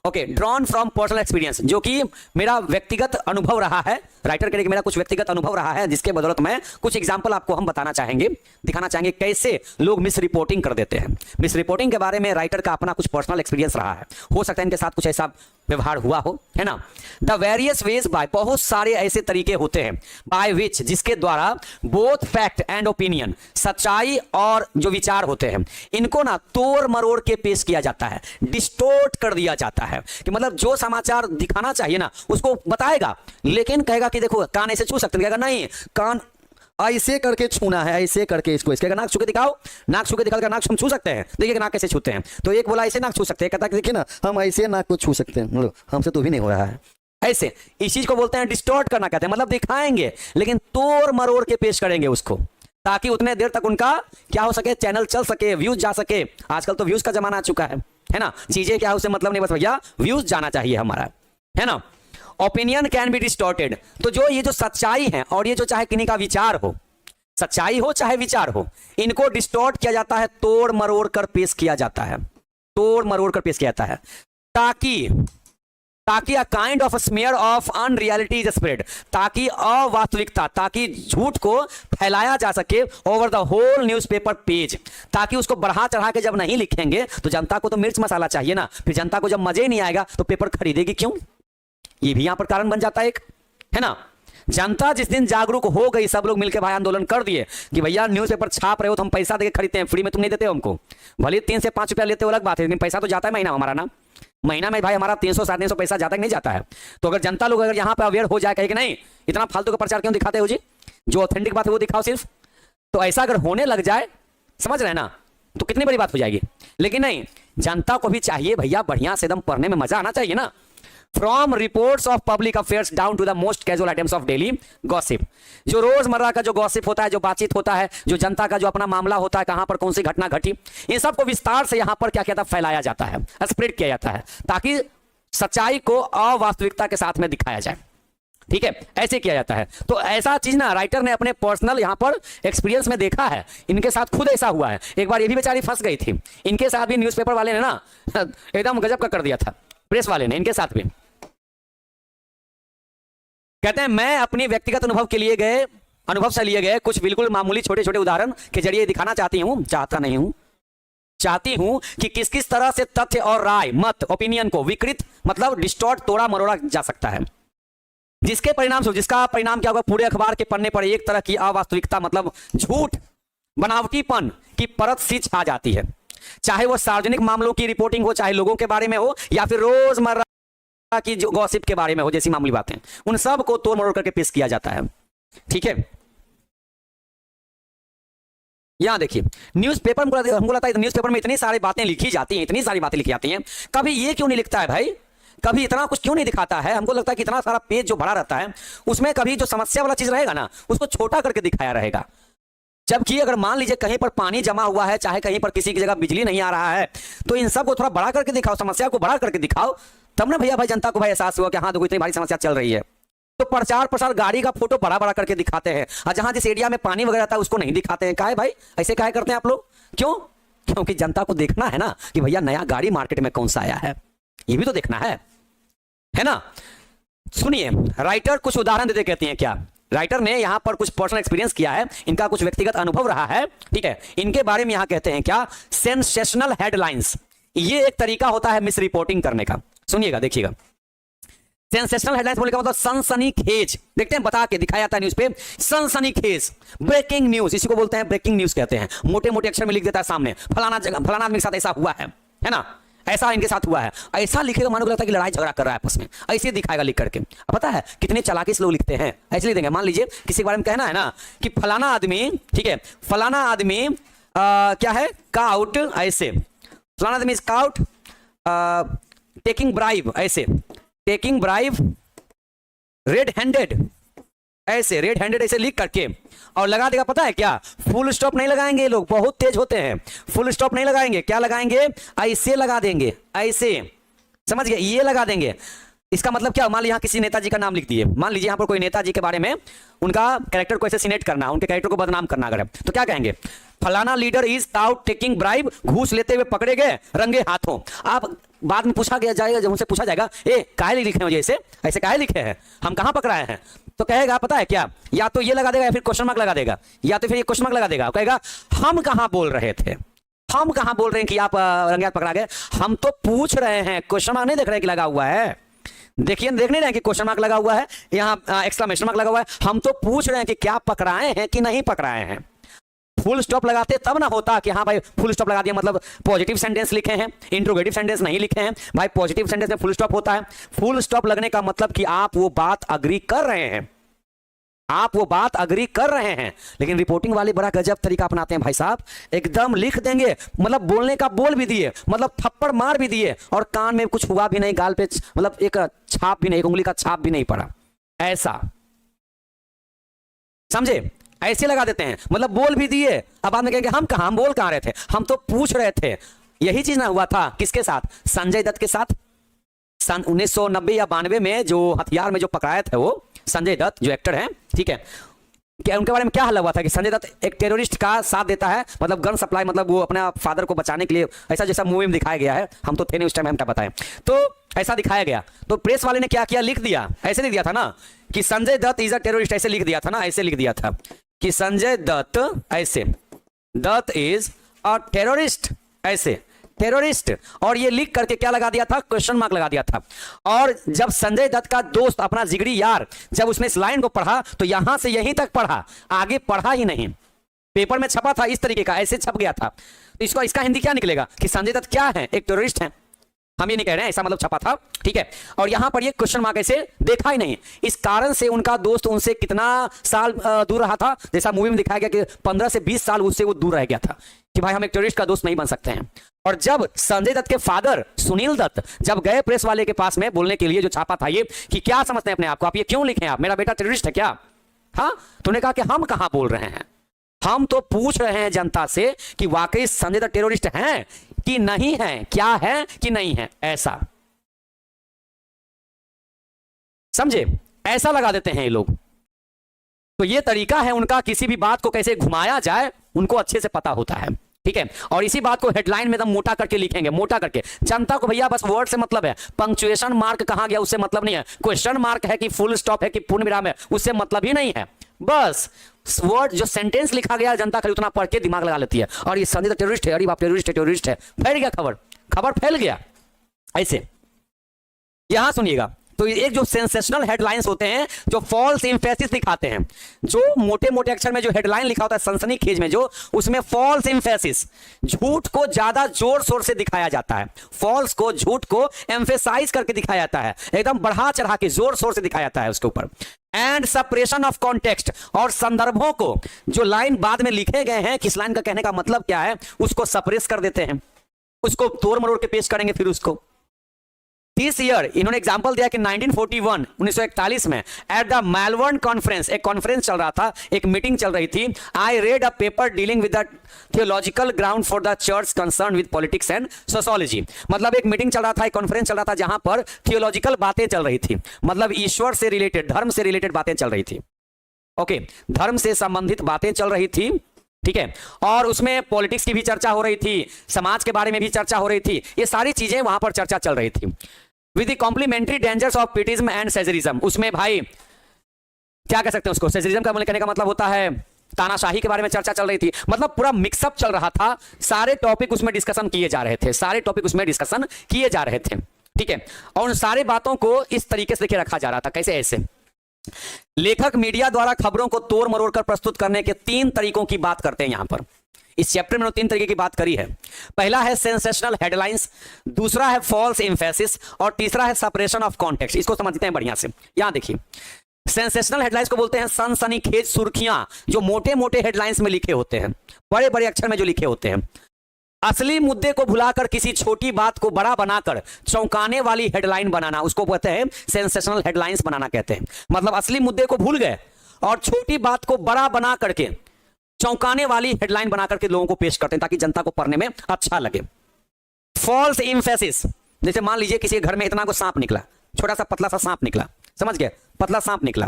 Okay, drawn from personal experience, जो कि मेरा व्यक्तिगत अनुभव रहा है। राइटर कह रहे कि मेरा कुछ व्यक्तिगत अनुभव रहा है, जिसके बदौलत मैं कुछ एग्जांपल आपको हम बताना चाहेंगे, दिखाना चाहेंगे कैसे लोग मिस रिपोर्टिंग कर देते हैं। मिस रिपोर्टिंग के बारे में राइटर का अपना कुछ पर्सनल एक्सपीरियंस रहा है, हो सकता है इनके साथ कुछ ऐसा व्यवहार हुआ हो, है ना। द वेरियस वेज बाय, बहुत सारे ऐसे तरीके होते हैं, बाय विच, जिसके द्वारा बोथ फैक्ट एंड ओपिनियन, सच्चाई और जो विचार होते हैं, इनको ना तोड़ मरोड़ के पेश किया जाता है, डिस्टोर्ट कर दिया जाता है। कि मतलब जो समाचार दिखाना चाहिए ना उसको बताएगा, लेकिन कहेगा कि देखो कान ऐसे छू सकते हैं, कहेगा नहीं कान ऐसे करके छूना है, ऐसे करके इसको, इसके नाक छू के दिखाओ, नाक छू के दिखा, नाक हम छू सकते हैं, देखिए नाक कैसे छूते हैं। तो एक बोला ऐसे नाक छू सकते हैं, कहता देखिए ना हम ऐसे नाक को छू सकते हैं, हमसे तो भी नहीं हो रहा है ऐसे। इस चीज को बोलते हैं डिस्टॉर्ट करना, कहते हैं मतलब दिखाएंगे लेकिन तोड़ मरोड़ के पेश करेंगे उसको, ताकि उतने देर तक उनका क्या हो सके, चैनल चल सके, व्यूज जा सके। आजकल तो व्यूज का जमाना आ चुका है ना, चीजें क्या उसे मतलब नहीं, बस भैया व्यूज जाना चाहिए हमारा, है ना। ओपिनियन कैन बी डिस्टॉर्टेड, तो जो ये जो सच्चाई है और ये जो चाहे किन्हीं का विचार हो, सच्चाई हो चाहे विचार हो, इनको डिस्टॉर्ट किया जाता है, तोड़ मरोड़ कर पेश किया जाता है, तोड़ मरोड़ कर पेश किया जाता है, ताकि a kind of smear of unreality is spread, ताकि अवास्तविकता, ताकि झूठ को फैलाया जा सके over the whole newspaper page, ताकि उसको बढ़ा चढ़ा के जब नहीं लिखेंगे तो जनता को तो मिर्च मसाला चाहिए ना, फिर जनता को जब मजे ही नहीं आएगा तो पेपर खरीदेगी क्यों, ये भी यहां पर कारण बन जाता है एक, है ना। जनता जिस दिन जागरूक हो गई, सब लोग मिलकर भाई आंदोलन कर दिए कि भैया न्यूज़पेपर छाप रहे हो तो हम पैसा देके खरीदते हैं, फ्री में तुम नहीं देते हो हमको, भले 3 से 5 रुपया लेते हो अलग बात है, लेकिन पैसा तो जाता है महीना हमारा ना, महीना में भाई हमारा 300 350 पैसा जाता है नहीं जाता है। तो अगर जनता लोग अगर यहाँ पे अवेयर हो जाए, कहे कि नहीं इतना फालतू का प्रचार क्यों दिखाते हो जी, जो ऑथेंटिक बात है वो दिखाओ सिर्फ, तो ऐसा अगर होने लग जाए, समझ रहे हैं ना, तो कितनी बड़ी बात हो जाएगी। लेकिन नहीं, जनता को भी चाहिए भैया बढ़िया से एकदम पढ़ने में मजा आना चाहिए ना। From reports of public affairs down to the most casual items of daily gossip, जो रोजमर्रा का जो गॉसिप होता है, जो बातचीत होता है, जो जनता का जो अपना मामला होता है, कहां पर कौन सी घटना घटी, इन सबको विस्तार से यहां पर क्या कहता है फैलाया जाता है, स्प्रेड किया जाता है, ताकि सच्चाई को अवास्तविकता के साथ में दिखाया जाए। ठीक है, ऐसे किया जाता है। तो ऐसा चीज ना राइटर ने अपने पर्सनल यहां पर एक्सपीरियंस में देखा है, इनके साथ खुद ऐसा हुआ है। एक बार ये भी बेचारी फंस गई थी, इनके साथ भी न्यूज़पेपर वाले ने ना एकदम गजब का कर दिया था, प्रेस वाले ने इनके साथ भी। कहते हैं मैं अपनी व्यक्तिगत अनुभव से लिए गए कुछ बिल्कुल मामूली छोटे छोटे उदाहरण के जरिए दिखाना चाहती हूं कि किस किस तरह से तथ्य और राय, मत, ओपिनियन को विकृत मतलब डिस्टॉर्ट, तोड़ा मरोड़ा जा सकता है, जिसका परिणाम क्या होगा, पूरे अखबार के पन्ने पर एक तरह की अवास्तविकता मतलब झूठ, बनावटीपन की परत सी छा जाती है। चाहे वो सार्वजनिक मामलों की रिपोर्टिंग हो, चाहे लोगों के बारे में हो, या फिर रोजमर्रा की जो गॉसिप के बारे में हो, जैसी मामूली बातें, उन सब को तोड़ मरोड़ करके पेश किया जाता है। ठीक है, यहां देखिए न्यूज़पेपर, हमको लगता है न्यूज़पेपर में इतनी सारी बातें लिखी जाती हैं, कभी ये क्यों नहीं लिखता है भाई, कभी इतना कुछ क्यों नहीं दिखाता है। हमको लगता है कि इतना सारा पेज जो बड़ा रहता है उसमें कभी जो समस्या वाला चीज रहेगा ना उसको छोटा करके दिखाया रहेगा। जबकि अगर मान लीजिए कहीं पर पानी जमा हुआ है, चाहे कहीं पर किसी की जगह बिजली नहीं आ रहा है, तो इन सब को थोड़ा बड़ा करके दिखाओ, समस्या को बड़ा करके दिखाओ, तब ना भैया भाई जनता को भाई एहसास हुआ कि हाँ देखो इतनी भारी समस्या चल रही है। तो प्रचार प्रसार गाड़ी का फोटो बड़ा बड़ा करके दिखाते हैं, और जहां जिस एरिया में पानी वगैरह था उसको नहीं दिखाते हैं। काहे भाई ऐसे काहे करते हैं आप लोग, क्यों? क्योंकि जनता को देखना है ना कि भैया नया गाड़ी मार्केट में कौन सा आया है, ये भी तो देखना है ना। सुनिए राइटर कुछ उदाहरण देते कहती हैं क्या, राइटर ने यहां पर कुछ पर्सनल एक्सपीरियंस किया है, इनका कुछ व्यक्तिगत अनुभव रहा है, ठीक है, इनके बारे में यहां कहते हैं क्या, सेंसेशनल हेडलाइंस, ये एक तरीका होता है मिस रिपोर्टिंग करने का। सुनिएगा, देखिएगा, सेंसेशनल हेडलाइंस बोलने का मतलब सनसनीखेज, देखते हैं बता के दिखाया जाता है न्यूज़ पे, सनसनीखेज, ब्रेकिंग न्यूज, इसी को बोलते हैं ब्रेकिंग न्यूज कहते हैं। मोटे मोटे अक्षर में लिख देता है सामने, फलाना जगह फलाना आदमी के साथ ऐसा हुआ है ना, ऐसा इनके साथ हुआ है, ऐसा लिखेगा मानो लगता है कि लड़ाई झगड़ा कर रहा है आपस में, ऐसे दिखाएगा लिख करके। पता है कितने चालाकी से लोग लिखते हैं, ऐसे लिख देंगे। मान लीजिए किसी के बारे में कहना है ना कि फलाना आदमी, ठीक है, फलाना आदमी क्या है, काउट, ऐसे फलाना आदमी इज काउट टेकिंग ब्राइब, ऐसे टेकिंग ब्राइब रेड हैंडेड, ऐसे रेड हैंडेड ऐसे लिख करके और लगा देगा। पता है क्या, फुल स्टॉप नहीं लगाएंगे ये लोग, बहुत तेज होते हैं, फुल स्टॉप नहीं लगाएंगे, क्या लगाएंगे, ऐसे लगा देंगे, ऐसे समझ गए, ये लगा देंगे। इसका मतलब क्या, मान लीजिए यहाँ किसी नेताजी का नाम लिख दिए, मान लीजिए यहाँ पर कोई नेताजी के बारे में उनका कैरेक्टर को ऐसे सिनेट करना, उनके कैरेक्टर को बदनाम करना अगर है, तो क्या कहेंगे, फलाना leader is out taking bribe, घूस लेते हुए पकड़े गए रंगे हाथों। आप बाद में पूछा गया जाएगा, जब उनसे पूछा जाएगा ए काहे लिखे हो जैसे ऐसे काहे लिखे हैं, हम कहाँ पकड़ाए हैं, तो कहेगा पता है क्या, या तो ये लगा देगा या फिर क्वेश्चन मार्क लगा देगा, या तो फिर ये क्वेश्चन मार्क लगा देगा, कहेगा हम कहाँ बोल रहे थे, हम कहाँ बोल रहे हैं कि आप रंगे हाथ पकड़ा गए, हम तो पूछ रहे हैं, क्वेश्चन मार्क नहीं देख रहे हैं कि लगा हुआ है, देखिए देख नहीं रहे हैं कि क्वेश्चन मार्क लगा हुआ है, यहाँ एक्सक्लेमेशन मार्क लगा हुआ है, हम तो पूछ रहे हैं कि क्या पकड़ाए हैं कि नहीं पकड़ाए हैं। फुल स्टॉप लगाते तब ना होता कि हाँ भाई फुल स्टॉप लगा दिया मतलब पॉजिटिव सेंटेंस लिखे हैं, इंट्रोगेटिव सेंटेंस नहीं लिखे हैं। भाई पॉजिटिव सेंटेंस में फुल स्टॉप होता है, फुल स्टॉप लगने का मतलब कि आप वो बात अग्री कर रहे हैं, आप वो बात अग्री कर रहे हैं। लेकिन रिपोर्टिंग वाले बड़ा गजब तरीका अपनाते हैं भाई साहब, एकदम लिख देंगे, मतलब बोलने का बोल भी दिए, मतलब थप्पड़ मार भी दिए, और कान में कुछ हुआ भी नहीं, गाल पे मतलब एक छाप भी नहीं, एक उंगली का छाप भी नहीं पड़ा, ऐसा समझे, ऐसे लगा देते हैं, मतलब बोल भी दिए, अब बाद में कहेंगे हम कहां, हम बोल कहां रहे थे, हम तो पूछ रहे थे। यही चीज ना हुआ था किसके साथ, संजय दत्त के साथ, सन 1990 या 92 में जो हथियार में जो पकड़ाए थे वो संजय दत्त जो एक्टर हैं, ठीक है, क्या उनके बारे में क्या हल्ला हुआ था कि संजय दत्त एक टेररिस्ट का साथ देता है, मतलब गन सप्लाई, मतलब वो अपने फादर को बचाने के लिए, ऐसा जैसा मूवी में दिखाया गया है, हम तो थे नहीं उस टाइम, हम क्या बताएं, तो ऐसा दिखाया गया। तो प्रेस वाले ने क्या किया, लिख दिया, ऐसे लिख दिया था ना कि Sanjay Dutt is a terrorist, ऐसे लिख दिया था ना, ऐसे लिख दिया था कि संजय दत्त ऐसे, दत्त इज अ टेररिस्ट, ऐसे टेररिस्ट, और ये लिख करके क्या लगा दिया था, क्वेश्चन मार्क लगा दिया था। और जब संजय दत्त का दोस्त अपना जिगरी यार जब उसने इस लाइन को पढ़ा तो यहां से यहीं तक पढ़ा, आगे पढ़ा ही नहीं, पेपर में छपा था इस तरीके का, ऐसे छप गया था, तो इसको इसका हिंदी क्या निकलेगा कि संजय दत्त क्या है, एक टेररिस्ट है, हम ये नहीं कह रहे हैं, ऐसा मतलब छपा था, ठीक है। और यहां पर ये क्वेश्चन मार्क ऐसे देखा ही नहीं, इस कारण से उनका दोस्त उनसे कितना साल दूर रहा था, जैसा मूवी में दिखाया गया कि 15 से 20 साल उससे वो दूर रह गया था कि भाई हम एक टेररिस्ट का दोस्त नहीं बन सकते हैं। और जब संजय दत्त के फादर सुनील दत्त जब गए प्रेस वाले के पास में बोलने के लिए, जो छापा था ये कि क्या समझते हैं अपने आप को, आप ये क्यों लिखे, आप मेरा बेटा टेररिस्ट है क्या, हाँ, तो उन्होंने कहा कि हम कहां बोल रहे हैं, हम तो पूछ रहे हैं जनता से कि वाकई संजय दत्त टेररिस्ट हैं कि नहीं है, क्या है कि नहीं है, ऐसा समझे, ऐसा लगा देते हैं ये लोग। तो ये तरीका है उनका, किसी भी बात को कैसे घुमाया जाए उनको अच्छे से पता होता है, ठीक है। और इसी बात को हेडलाइन में एकदम मोटा करके लिखेंगे, मोटा करके, जनता को भैया बस वर्ड से मतलब है, पंक्चुएशन मार्क कहां गया उससे मतलब नहीं है, क्वेश्चन मार्क है कि फुल स्टॉप है कि पूर्ण विराम है उससे मतलब ही नहीं है, बस वर्ड जो सेंटेंस लिखा गया जनता खाली उतना पढ़ के दिमाग लगा लेती है, और ये संजय दत्त टेररिस्ट है, अरे बाप टेररिस्ट है, टेररिस्ट है, फैल गया खबर, खबर फैल गया ऐसे। यहां सुनिएगा, तो एक जो सेंसेशनल हेडलाइंस होते हैं जो फॉल्स एम्फेसिस दिखाते हैं, जो मोटे मोटे अक्षर में जो हेडलाइन लिखा होता है सनसनीखेज में, जो उसमें फॉल्स एम्फेसिस, झूठ को ज्यादा जोर शोर से दिखाया जाता है, फॉल्स को, झूठ को एम्फेसाइज करके दिखाया जाता है, एकदम बढ़ा चढ़ा के जोर शोर से दिखाया जाता है उसके ऊपर। एंड सप्रेशन ऑफ कॉन्टेक्स्ट, और संदर्भों को, जो लाइन बाद में लिखे गए हैं किस लाइन का कहने का मतलब क्या है उसको सप्रेस कर देते हैं, उसको तोड़ मरोड़ के पेश करेंगे फिर उसको। दिस ईयर इन्होंने एग्जांपल दिया कि 1941 1941 में एट द मेलबर्न कॉन्फ्रेंस, एक कॉन्फ्रेंस चल रहा था, एक मीटिंग चल रही थी, I read a paper dealing with the theological ground for the church concern with politics and sociology. मतलब एक मीटिंग चल रहा था, एक कॉन्फ्रेंस चल रहा था जहां पर थियोलॉजिकल बातें चल रही थी, मतलब ईश्वर से रिलेटेड, धर्म से रिलेटेड बातें चल रही थी, ओके, धर्म से संबंधित बातें चल रही थी, ठीक है। और उसमें पॉलिटिक्स की भी चर्चा हो रही थी, समाज के बारे में भी चर्चा हो रही थी, ये सारी चीजें वहां पर चर्चा चल रही थी। With the complementary dangers of pietism and Caesarism, उसमें भाई क्या कह सकते हैं उसको, सेजरिज्म का कहने का मतलब होता है तानाशाही के बारे में चर्चा चल रही थी, मतलब पूरा मिक्सअप चल रहा था, सारे टॉपिक उसमें डिस्कशन किए जा रहे थे, सारे टॉपिक उसमें डिस्कशन किए जा रहे थे, ठीक है। और उन सारे बातों को इस तरीके से देखिए रखा जा रहा था, कैसे, ऐसे लेखक मीडिया द्वारा खबरों को तोड़ मरोड़ कर प्रस्तुत करने के 3 तरीकों की बात करते हैं यहां पर, इस चैप्टर में 3 तरीके की बात करी है। पहला है सेंसेशनल हेडलाइंस, दूसरा है फॉल्स एम्फेसिस, और तीसरा है सेपरेशन ऑफ कॉन्टेक्स्ट। इसको समझते हैं बढ़िया से। यहां देखिए, सेंसेशनल हेडलाइंस को बोलते हैं सनसनीखेज सुर्खियां, जो मोटे मोटे हेडलाइंस में लिखे होते हैं, बड़े बड़े अक्षर में जो लिखे होते हैं। असली मुद्दे को भुलाकर किसी छोटी बात को बड़ा बनाकर चौंकाने वाली हेडलाइन बनाना, उसको कहते हैं सेंसेशनल हेडलाइंस बनाना कहते हैं। मतलब असली मुद्दे को भूल गए और छोटी बात को बड़ा बना करके चौंकाने वाली हेडलाइन बना करके लोगों को पेश करते हैं ताकि जनता को पढ़ने में अच्छा लगे। फॉल्स एम्फेसिस, जैसे मान लीजिए किसी के घर में इतना को सांप निकला, छोटा सा पतला सा सांप निकला, समझ गए, पतला सांप निकला,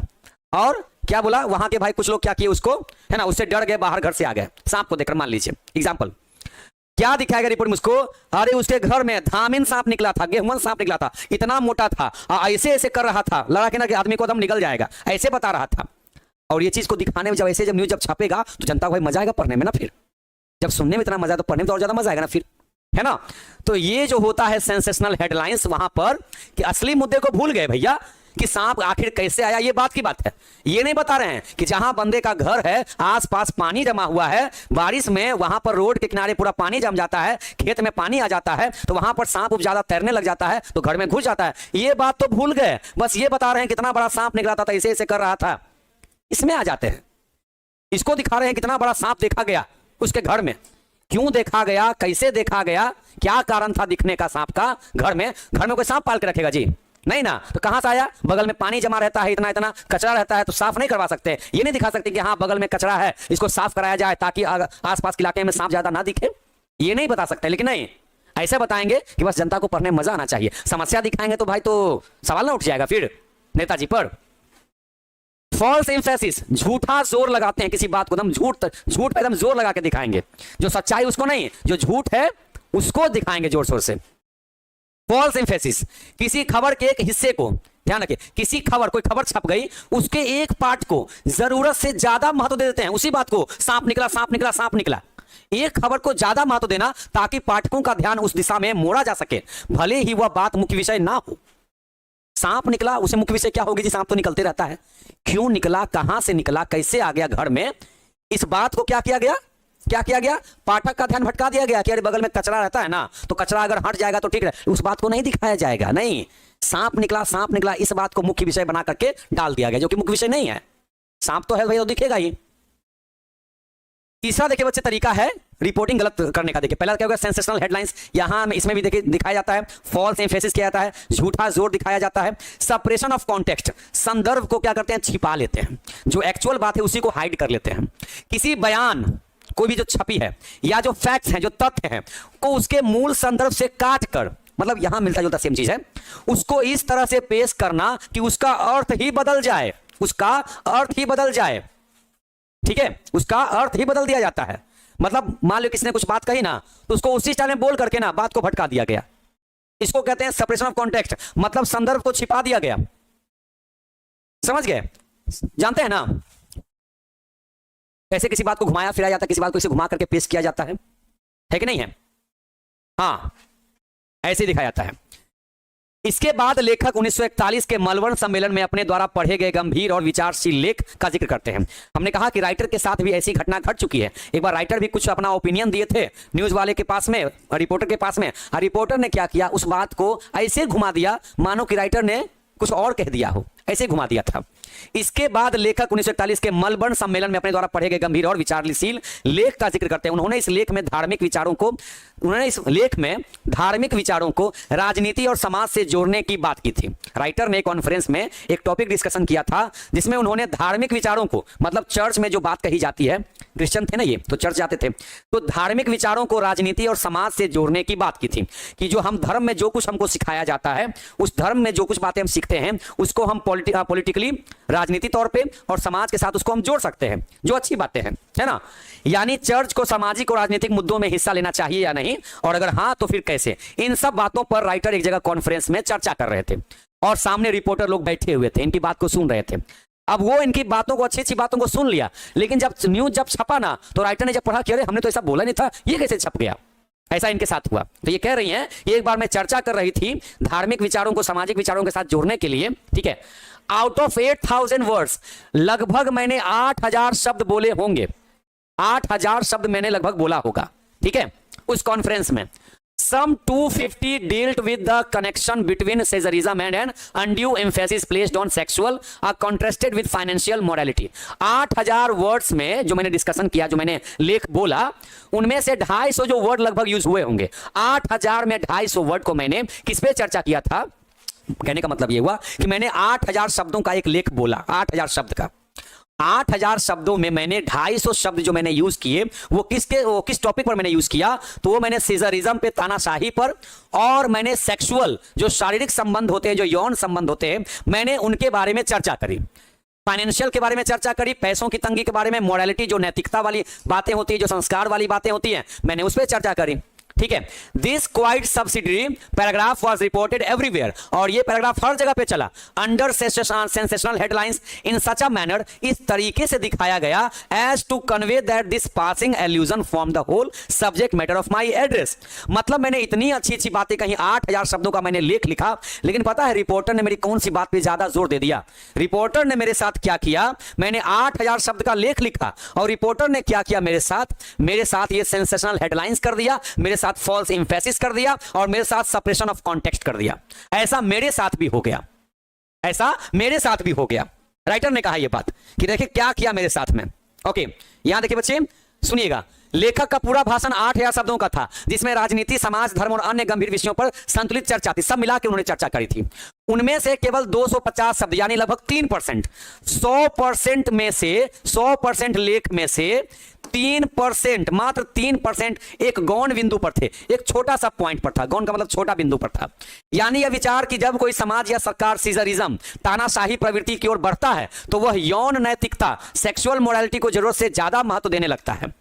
और क्या बोला वहां के भाई कुछ लोग क्या किए उसको, है ना, उससे डर गए, बाहर घर से आ गए सांप को देखकर, मान लीजिए एग्जाम्पल, क्या दिखाएगा रिपोर्ट में उसको, अरे उसके घर में धामिन सांप निकला था, गेहूं सांप निकला था, इतना मोटा था, ऐसे ऐसे कर रहा था, लगा के ना कि आदमी को दम निकल जाएगा, ऐसे बता रहा था। और ये चीज को दिखाने में जब ऐसे जब न्यूज जब छापेगा तो जनता को भाई मजा आएगा पढ़ने में ना, फिर जब सुनने में इतना मजा तो पढ़ने में तो और ज्यादा मजा आएगा ना फिर, है ना। तो ये जो होता है सेंसेशनल हेडलाइंस वहां पर कि असली मुद्दे को भूल गए भैया कि सांप आखिर कैसे आया, ये बात की बात है। ये नहीं बता रहे हैं कि जहां बंदे का घर है आसपास पानी जमा हुआ है, बारिश में वहां पर रोड के किनारे पूरा पानी जम जाता है, खेत में पानी आ जाता है, तो वहां पर सांप ज्यादा तैरने लग जाता है तो घर में घुस जाता है, ये बात तो भूल गए। बस ये बता रहे हैं कितना बड़ा सांप निकला था, ऐसे ऐसे कर रहा था, इसमें आ जाते हैं। इसको दिखा रहे हैं कितना बड़ा सांप देखा गया उसके घर में, क्यों देखा गया, कैसे देखा गया, क्या कारण था दिखने का सांप का घर में कोई सांप पाल के रखेगा जी, नहीं ना। तो कहां से आया, बगल में पानी जमा रहता है, इतना इतना कचरा रहता है तो साफ नहीं करवा सकते, ये नहीं दिखा सकते कि हाँ बगल में कचरा है इसको साफ कराया जाए ताकि आसपास के इलाके में सांप ज्यादा ना दिखे, ये नहीं बता सकते। लेकिन नहीं, ऐसे बताएंगे कि बस जनता को पढ़ने में मजा आना चाहिए, समस्या दिखाएंगे तो भाई तो सवाल ना उठ जाएगा फिर नेताजी पर। फॉल्स एम्फेसिस, झूठा जोर लगाते हैं किसी बात को, एकदम झूठ पे एकदम जोर लगा के दिखाएंगे, जो सच्चाई उसको नहीं, जो झूठ है उसको दिखाएंगे जोर शोर से। फॉल्स एम्फेसिस, किसी खबर के एक हिस्से को, ध्यान रखिए, किसी खबर, कोई खबर छप गई उसके एक पार्ट को जरूरत से ज्यादा महत्व दे देते हैं, उसी बात को सांप निकला सांप निकला सांप निकला, एक खबर को ज्यादा महत्व देना ताकि पाठकों का ध्यान उस दिशा में मोड़ा जा सके, भले ही वह बात मुख्य विषय ना हो। सांप निकला उसे मुख्य विषय क्या होगी जी, सांप तो निकलते रहता है, क्यों निकला, कहां से निकला, कैसे आ गया घर में, इस बात को क्या किया गया, पाठक का ध्यान भटका दिया गया कि अरे बगल में कचरा रहता है ना, तो कचरा अगर हट जाएगा तो ठीक है, उस बात को नहीं दिखाया जाएगा, नहीं, सांप निकला इस बात को मुख्य विषय बना करके डाल दिया गया, जो कि मुख्य विषय नहीं है। सांप तो है भाई, तो दिखेगा ही। तीसरा देखिए बच्चे तरीका है रिपोर्टिंग गलत करने का। देखिए पहला क्या होगा, सेंसेशनल हेडलाइंस, यहां इसमें भी देखिए दिखाया जाता है, फॉल्स एम्फेसिस किया जाता है, झूठा जोर दिखाया जाता है, सप्रेशन ऑफ कॉन्टेक्स्ट, संदर्भ को क्या करते हैं, छिपा लेते हैं, जो एक्चुअल बात है उसी को हाइड कर लेते हैं। किसी बयान, कोई भी जो छपी है या जो फैक्ट्स हैं, जो तथ्य हैं, को उसके मूल संदर्भ से काट कर, मतलब यहां मिलता जुलता सेम चीज है, उसको इस तरह से पेश करना कि उसका अर्थ ही बदल जाए, ठीक है, उसका अर्थ ही बदल दिया जाता है। मतलब मान लो किसी ने कुछ बात कही ना, तो उसको उसी स्टाइल में बोल करके ना बात को भटका दिया गया, इसको कहते हैं सेपरेशन ऑफ कॉन्टेक्स्ट, मतलब संदर्भ को छिपा दिया गया, समझ गए, जानते हैं ना, ऐसे किसी बात को घुमाया फिराया जाता है, किसी बात को इसे घुमा करके पेश किया जाता है कि नहीं है, हाँ ऐसे दिखाया जाता है। इसके बाद लेखक 1941 के मेलबर्न सम्मेलन में अपने द्वारा पढ़े गए गंभीर और विचारशील लेख का जिक्र करते हैं। हमने कहा कि राइटर के साथ भी ऐसी घटना घट चुकी है, एक बार राइटर भी कुछ अपना ओपिनियन दिए थे न्यूज वाले के पास में, रिपोर्टर के पास में, और रिपोर्टर ने क्या किया, उस बात को ऐसे घुमा दिया मानो कि राइटर ने कुछ और कह दिया हो, ऐसे घुमा दिया था। इसके बाद लेखक 1941 के मेलबर्न सम्मेलन में अपने द्वारा पढ़े गए गंभीर और विचारशील लेख का जिक्र करते हैं। उन्होंने इस लेख में धार्मिक विचारों को राजनीति और समाज से जोड़ने की बात की थी। राइटर ने कॉन्फ्रेंस में एक टॉपिक डिस्कशन किया था जिसमें उन्होंने धार्मिक विचारों को, मतलब चर्च में जो बात कही जाती है, क्रिश्चियन थे ना ये, तो चर्च जाते थे, तो धार्मिक विचारों को राजनीति और समाज से जोड़ने की बात की थी कि जो हम धर्म में जो कुछ हमको सिखाया जाता है, उस धर्म में जो कुछ बातें हम सीखते हैं उसको हम पॉलिटिकली, राजनीति तौर पे और समाज के साथ उसको हम जोड़ सकते हैं, जो अच्छी बातें हैं, है ना। यानी चर्च को सामाजिक और राजनीतिक मुद्दों में हिस्सा लेना चाहिए या नहीं, और अगर हाँ तो फिर कैसे। इन सब बातों पर राइटर एक जगह कॉन्फ्रेंस में चर्चा कर रहे थे और सामने रिपोर्टर लोग बैठे हुए थे, इनकी बात को सुन रहे थे। अब वो इनकी बातों को, अच्छी अच्छी बातों को सुन लिया, लेकिन जब न्यूज जब छपा ना, तो राइटर ने जब पढ़ा कि अरे हमने तो ऐसा बोला नहीं था, ये कैसे छप गया, ऐसा इनके साथ हुआ। तो ये कह रही हैं, एक बार मैं चर्चा कर रही थी धार्मिक विचारों को सामाजिक विचारों के साथ जोड़ने के लिए, ठीक है, आउट ऑफ 8000 वर्ड्स, लगभग मैंने 8000 शब्द बोले होंगे, 8000 शब्द मैंने लगभग बोला होगा, ठीक है, उस कॉन्फ्रेंस में। Some 250 dealt with the connection between Caesarism and undue emphasis placed on sexual are contrasted with financial morality। 8000 words में जो मैंने डिस्कशन किया, जो मैंने लेख बोला, उनमें से 250 जो वर्ड लगभग यूज हुए होंगे। 8000 में 250 वर्ड को मैंने किस पे चर्चा किया था, कहने का मतलब ये हुआ कि मैंने 8000 शब्दों का एक लेख बोला, 8000 शब्द का, 8000 शब्दों में मैंने 250 शब्द जो मैंने यूज किए वो किस टॉपिक पर मैंने यूज किया, तो वो मैंने सीजरिज्म पे, तानाशाही पर, और मैंने सेक्सुअल जो शारीरिक संबंध होते हैं, जो यौन संबंध होते हैं, मैंने उनके बारे में चर्चा करी। फाइनेंशियल के बारे में चर्चा करी, पैसों की तंगी के बारे में, मोरालिटी जो नैतिकता वाली बातें होती है, जो संस्कार वाली बातें होती हैं, मैंने उस पर चर्चा करी। ठीक है, this quite subsidiary paragraph was reported everywhere, और ये पैराग्राफ हर जगह पे चला, under sensational headlines in such a manner, इस तरीके से दिखाया गया as to convey that this passing allusion from the whole subject matter of my address. मतलब मैंने इतनी अच्छी अच्छी बातें कहीं, 8000 शब्दों का मैंने लेख लिखा, लेकिन पता है रिपोर्टर ने मेरी कौन सी बात पे ज्यादा जोर दे दिया? रिपोर्टर ने मेरे साथ क्या किया, मैंने 8000 शब्द का लेख लिखा और रिपोर्टर ने क्या किया मेरे साथ ये सेंसेशनल हेडलाइंस कर दिया, मेरे साथ फॉल्स एम्फेसिस कर दिया, और मेरे साथ सप्रेशन ऑफ कॉन्टेक्स्ट कर दिया। ऐसा मेरे साथ भी हो गया, ऐसा मेरे साथ भी हो गया। राइटर ने कहा यह बात कि देखिए क्या किया मेरे साथ में। ओके, यहां देखिए बच्चे, सुनिएगा, लेखक का पूरा भाषण 8000 शब्दों का था, जिसमें राजनीति, समाज, धर्म और अन्य गंभीर विषयों पर संतुलित चर्चा थी। सब मिला के उन्होंने चर्चा करी थी। उनमें से केवल 250 शब्द यानी लगभग 3%, 100% में से, 100% लेख में से 3%, मात्र 3% एक गौण बिंदु पर थे, एक छोटा सा पॉइंट पर था। गौण का मतलब छोटा बिंदु पर था। यानी यह विचार कि जब कोई समाज या सरकार सीजरिज्म, तानाशाही प्रवृत्ति की ओर बढ़ता है तो वह यौन नैतिकता, सेक्सुअल मोरालिटी को जरूरत से ज्यादा महत्व देने लगता है।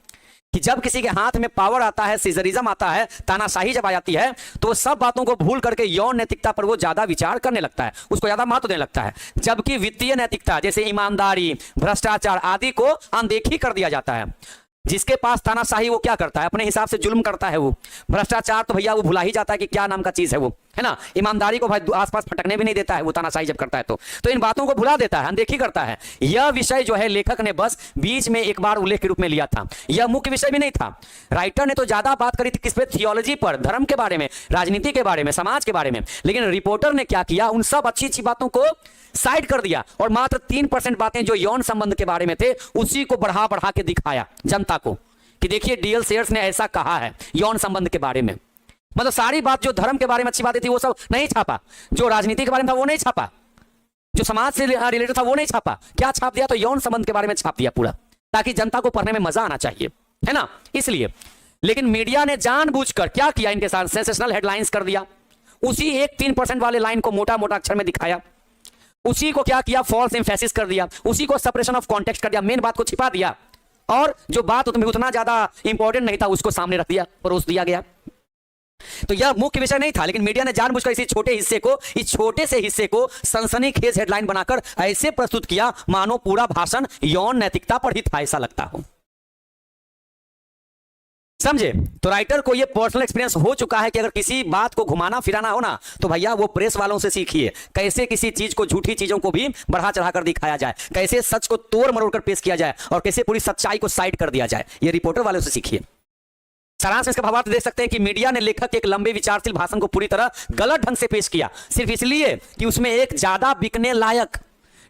कि जब किसी के हाथ में पावर आता है, सीजरिज्म आता है, तानाशाही जब आ जाती है, तो सब बातों को भूल करके यौन नैतिकता पर वो ज्यादा विचार करने लगता है, उसको ज्यादा महत्व देने लगता है। जबकि वित्तीय नैतिकता जैसे ईमानदारी, भ्रष्टाचार आदि को अनदेखी कर दिया जाता है। जिसके पास तानाशाही वो क्या करता है, अपने हिसाब से जुल्म करता है। वो भ्रष्टाचार तो भैया वो भुला ही जाता है कि क्या नाम का चीज है वो, है ना। ईमानदारी को भाई आसपास फटकने भी नहीं देता है वो, तानाशाही जब करता है तो इन बातों को भुला देता है, अनदेखी करता है। यह विषय जो है लेखक ने बस बीच में एक बार उल्लेख के रूप में लिया था, यह मुख्य विषय भी नहीं था। राइटर ने तो ज्यादा बात करी थी किस पे, थियोलॉजी पर, धर्म के बारे में, राजनीति के बारे में, समाज के बारे में। लेकिन रिपोर्टर ने क्या किया, उन सब अच्छी अच्छी बातों को साइड कर दिया और मात्र 3% बातें जो यौन संबंध के बारे में थे उसी को बढ़ा बढ़ा के दिखाया जनता को कि देखिए डीएल सेयर्स ने ऐसा कहा है यौन संबंध के बारे में। मतलब सारी बात जो धर्म के बारे में अच्छी बातें थी वो सब नहीं छापा, जो राजनीति के बारे में था वो नहीं छापा, जो समाज से रिलेटेड था वो नहीं छापा। क्या छाप दिया, तो यौन संबंध के बारे में छाप दिया पूरा, ताकि जनता को पढ़ने में मजा आना चाहिए, है ना, इसलिए। लेकिन मीडिया ने जानबूझकर क्या किया, इनके साथ सेंसेशनल हेडलाइंस कर दिया, उसी एक 3% वाले लाइन को मोटा मोटा अक्षर में दिखाया, उसी को क्या किया, फॉल्स एम्फेसिस कर दिया, उसी को सप्रेशन ऑफ कॉन्टेक्स्ट कर दिया, मेन बात को छिपा दिया, और जो बात उतना ज्यादा इंपॉर्टेंट नहीं था उसको सामने रख दिया, परोस दिया गया। तो यह मुख्य विषय नहीं था, लेकिन मीडिया ने जानबूझकर इस छोटे से हिस्से को सनसनीखेज हेडलाइन बनाकर ऐसे प्रस्तुत किया मानो पूरा भाषण यौन नैतिकता पर ही था, ऐसा लगता हो। समझे? तो राइटर को ये पर्सनल एक्सपीरियंस हो चुका है कि अगर किसी बात को घुमाना फिराना हो ना, तो भैया वो प्रेस वालों से सीखिए, कैसे किसी चीज को, झूठी चीजों को भी बढ़ा चढ़ाकर दिखाया जाए, कैसे सच को तोड़ मरोड़ कर पेश किया जाए, और कैसे पूरी सच्चाई को साइड कर दिया जाए। ये रिपोर्टर वालों से सीखिए। सारांश इसका भावार्थ देख सकते हैं कि मीडिया ने लेखक के एक लंबे विचारशील भाषण को पूरी तरह गलत ढंग से पेश किया, सिर्फ इसलिए कि उसमें एक ज्यादा बिकने लायक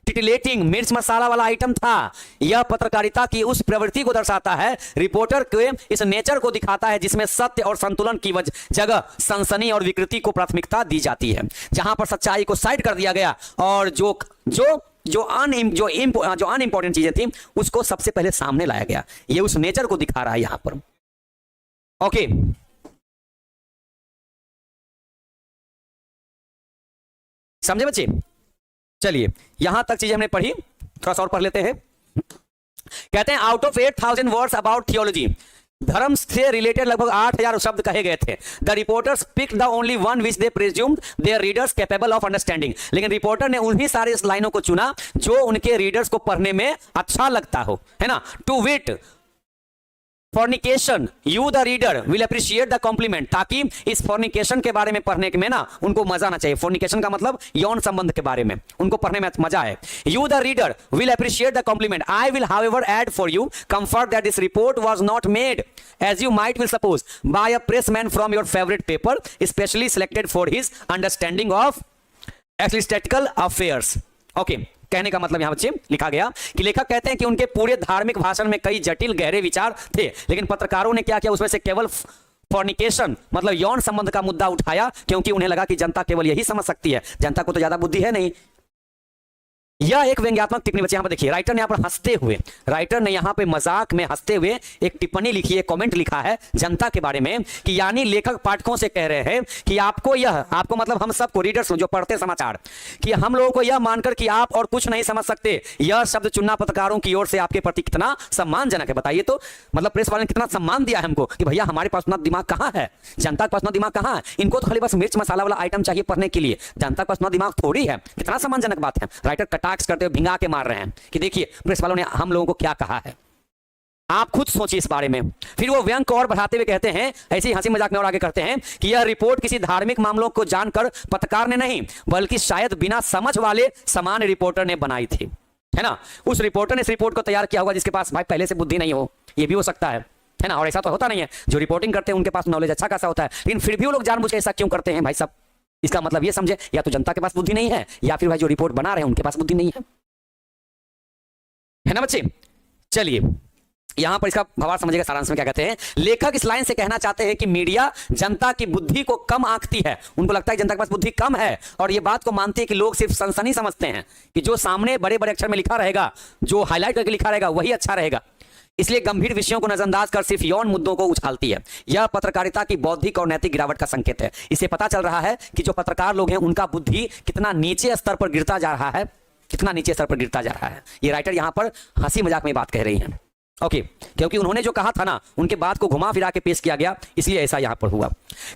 टिटिलेटिंग मिर्च मसाला वाला आइटम था। यह पत्रकारिता की उस प्रवृत्ति को दर्शाता है, रिपोर्टर के इस नेचर को दिखाता है जिसमें सत्य और संतुलन की जगह सनसनी और विकृति को प्राथमिकता दी जाती है, जहां पर सच्चाई को साइड कर दिया गया और जो अनइम्पोर्टेंट चीजें थी उसको सबसे पहले सामने लाया गया। ये उस नेचर को दिखा रहा है यहां पर। ओके, समझे बच्चे? चलिए, यहां तक चीजें हमने पढ़ी, थोड़ा सा और पढ़ लेते हैं। कहते हैं out of 8000 words about theology, धर्म से रिलेटेड लगभग 8000 शब्द कहे गए थे। The reporters picked the only one which they presumed their readers capable of understanding. लेकिन रिपोर्टर ने उन्हीं सारे इस लाइनों को चुना जो उनके रीडर्स को पढ़ने में अच्छा लगता हो, है ना। To wit fornication, you the reader will appreciate the compliment, ताकि इस फॉर्निकेशन के बारे में पढ़ने में ना उनको मजा आना चाहिए। फॉर्निकेशन का मतलब यौन संबंध के बारे में उनको पढ़ने में मजा है। You the reader will appreciate the compliment, I will however add for you comfort that this report was not made as you might will suppose by a pressman from your favorite paper especially selected for his understanding of ecclesiastical affairs। Okay, कहने का मतलब यहां बच्चे लिखा गया कि लेखक कहते हैं कि उनके पूरे धार्मिक भाषण में कई जटिल गहरे विचार थे, लेकिन पत्रकारों ने क्या किया, उसमें से केवल फॉर्निकेशन मतलब यौन संबंध का मुद्दा उठाया, क्योंकि उन्हें लगा कि जनता केवल यही समझ सकती है, जनता को तो ज्यादा बुद्धि है नहीं। यह एक व्यंग्यात्मक टिप्पणी बच्चे, यहाँ पर देखिए राइटर ने यहाँ पर हंसते हुए, राइटर ने यहाँ पे मजाक में हंसते हुए एक टिप्पणी लिखी है, कमेंट लिखा है जनता के बारे में कि यानी लेखक पाठकों से कह रहे हैं कि आपको मतलब हम सबको, रीडर्स जो पढ़ते समाचार, कि हम लोगों को यह मानकर कि आप और कुछ नहीं समझ सकते, यह शब्द चुनना पत्रकारों की ओर से आपके प्रति कितना सम्मानजनक है। बताइए तो, मतलब प्रेस वाले ने कितना सम्मान दिया है हमको कि भैया हमारे पास उतना दिमाग कहाँ है, जनता के पास उतना दिमाग कहाँ है, इनको तो खाली बस मिर्च मसाला वाला आइटम चाहिए पढ़ने के लिए, जनता के पास उतना दिमाग थोड़ी है। कितना सम्मानजनक बात है। राइटर कटाक्ष करते हुए भिंगा के मार रहे हैं कि देखिए प्रेस वालों ने हम लोगों को क्या कहा है, आप खुद सोचिए इस बारे में। फिर वो व्यंग को और बढ़ाते हुए कहते हैं, ऐसी हंसी मजाक में और आगे करते हैं कि यह रिपोर्ट किसी धार्मिक मामलों को जानकर पत्रकार ने नहीं, बल्कि शायद बिना समझ वाले सामान्य रिपोर्टर ने बनाई थी, है ना। उस रिपोर्टर ने इस रिपोर्ट को तैयार किया होगा जिसके पास भाई पहले से बुद्धि नहीं हो, ये भी हो सकता है ना। और ऐसा तो होता नहीं है, जो रिपोर्टिंग करते हैं उनके पास नॉलेज अच्छा खासा होता है, लेकिन फिर भी वो लोग जानबूझ के ऐसा क्यों करते हैं भाई साहब। इसका मतलब ये समझे, या तो जनता के पास बुद्धि नहीं है, या फिर भाई जो रिपोर्ट बना रहे हैं उनके पास बुद्धि नहीं है ना बच्चे। चलिए यहां पर इसका भावार्थ समझिएगा, सारांश में क्या कहते हैं। लेखक इस लाइन से कहना चाहते हैं कि मीडिया जनता की बुद्धि को कम आंकती है, उनको लगता है जनता के पास बुद्धि कम है, और ये बात को मानती है कि लोग सिर्फ सनसनी समझते हैं कि जो सामने बड़े बड़े अक्षर में लिखा रहेगा, जो हाईलाइट करके लिखा रहेगा वही अच्छा रहेगा, इसलिए गंभीर विषयों को नजरअंदाज कर सिर्फ यौन मुद्दों को उछालती है। यह पत्रकारिता की बौद्धिक और नैतिक गिरावट का संकेत है। इससे पता चल रहा है कि जो पत्रकार लोग हैं उनका बुद्धि कितना नीचे स्तर पर गिरता जा रहा है, कितना नीचे स्तर पर गिरता जा रहा है। ये राइटर यहां पर हंसी मजाक में बात कह रही हैं, ओके, क्योंकि उन्होंने जो कहा था ना, उनके बात को घुमा फिरा के पेश किया गया, इसलिए ऐसा यहां पर हुआ।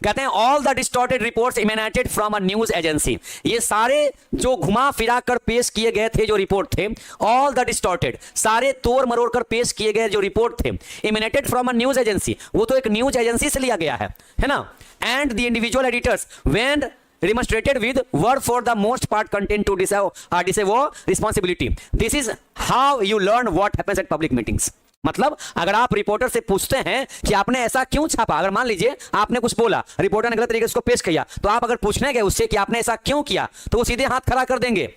कहते हैं all the distorted reports emanated from a news agency. ये सारे जो घुमा फिरा कर पेश किए गए थे जो रिपोर्ट थे, ऑल द डिस्टॉर्टेड, सारे तोड़ मरोड़ कर पेश किए गए जो रिपोर्ट थे, इमेनेटेड फ्रॉम अ न्यूज एजेंसी, वो तो एक न्यूज एजेंसी से लिया गया है ना। And the individual editors when demonstrated with word for the most part content to disavow responsibility. This is how you learn what happens at public meetings. मतलब अगर आप रिपोर्टर से पूछते हैं कि आपने ऐसा क्यों छापा, अगर मान लीजिए आपने कुछ बोला, रिपोर्टर ने गलत तरीके से उसको पेश किया, तो आप अगर पूछने गए उससे कि आपने ऐसा क्यों किया, तो वो सीधे हाथ खड़ा कर देंगे,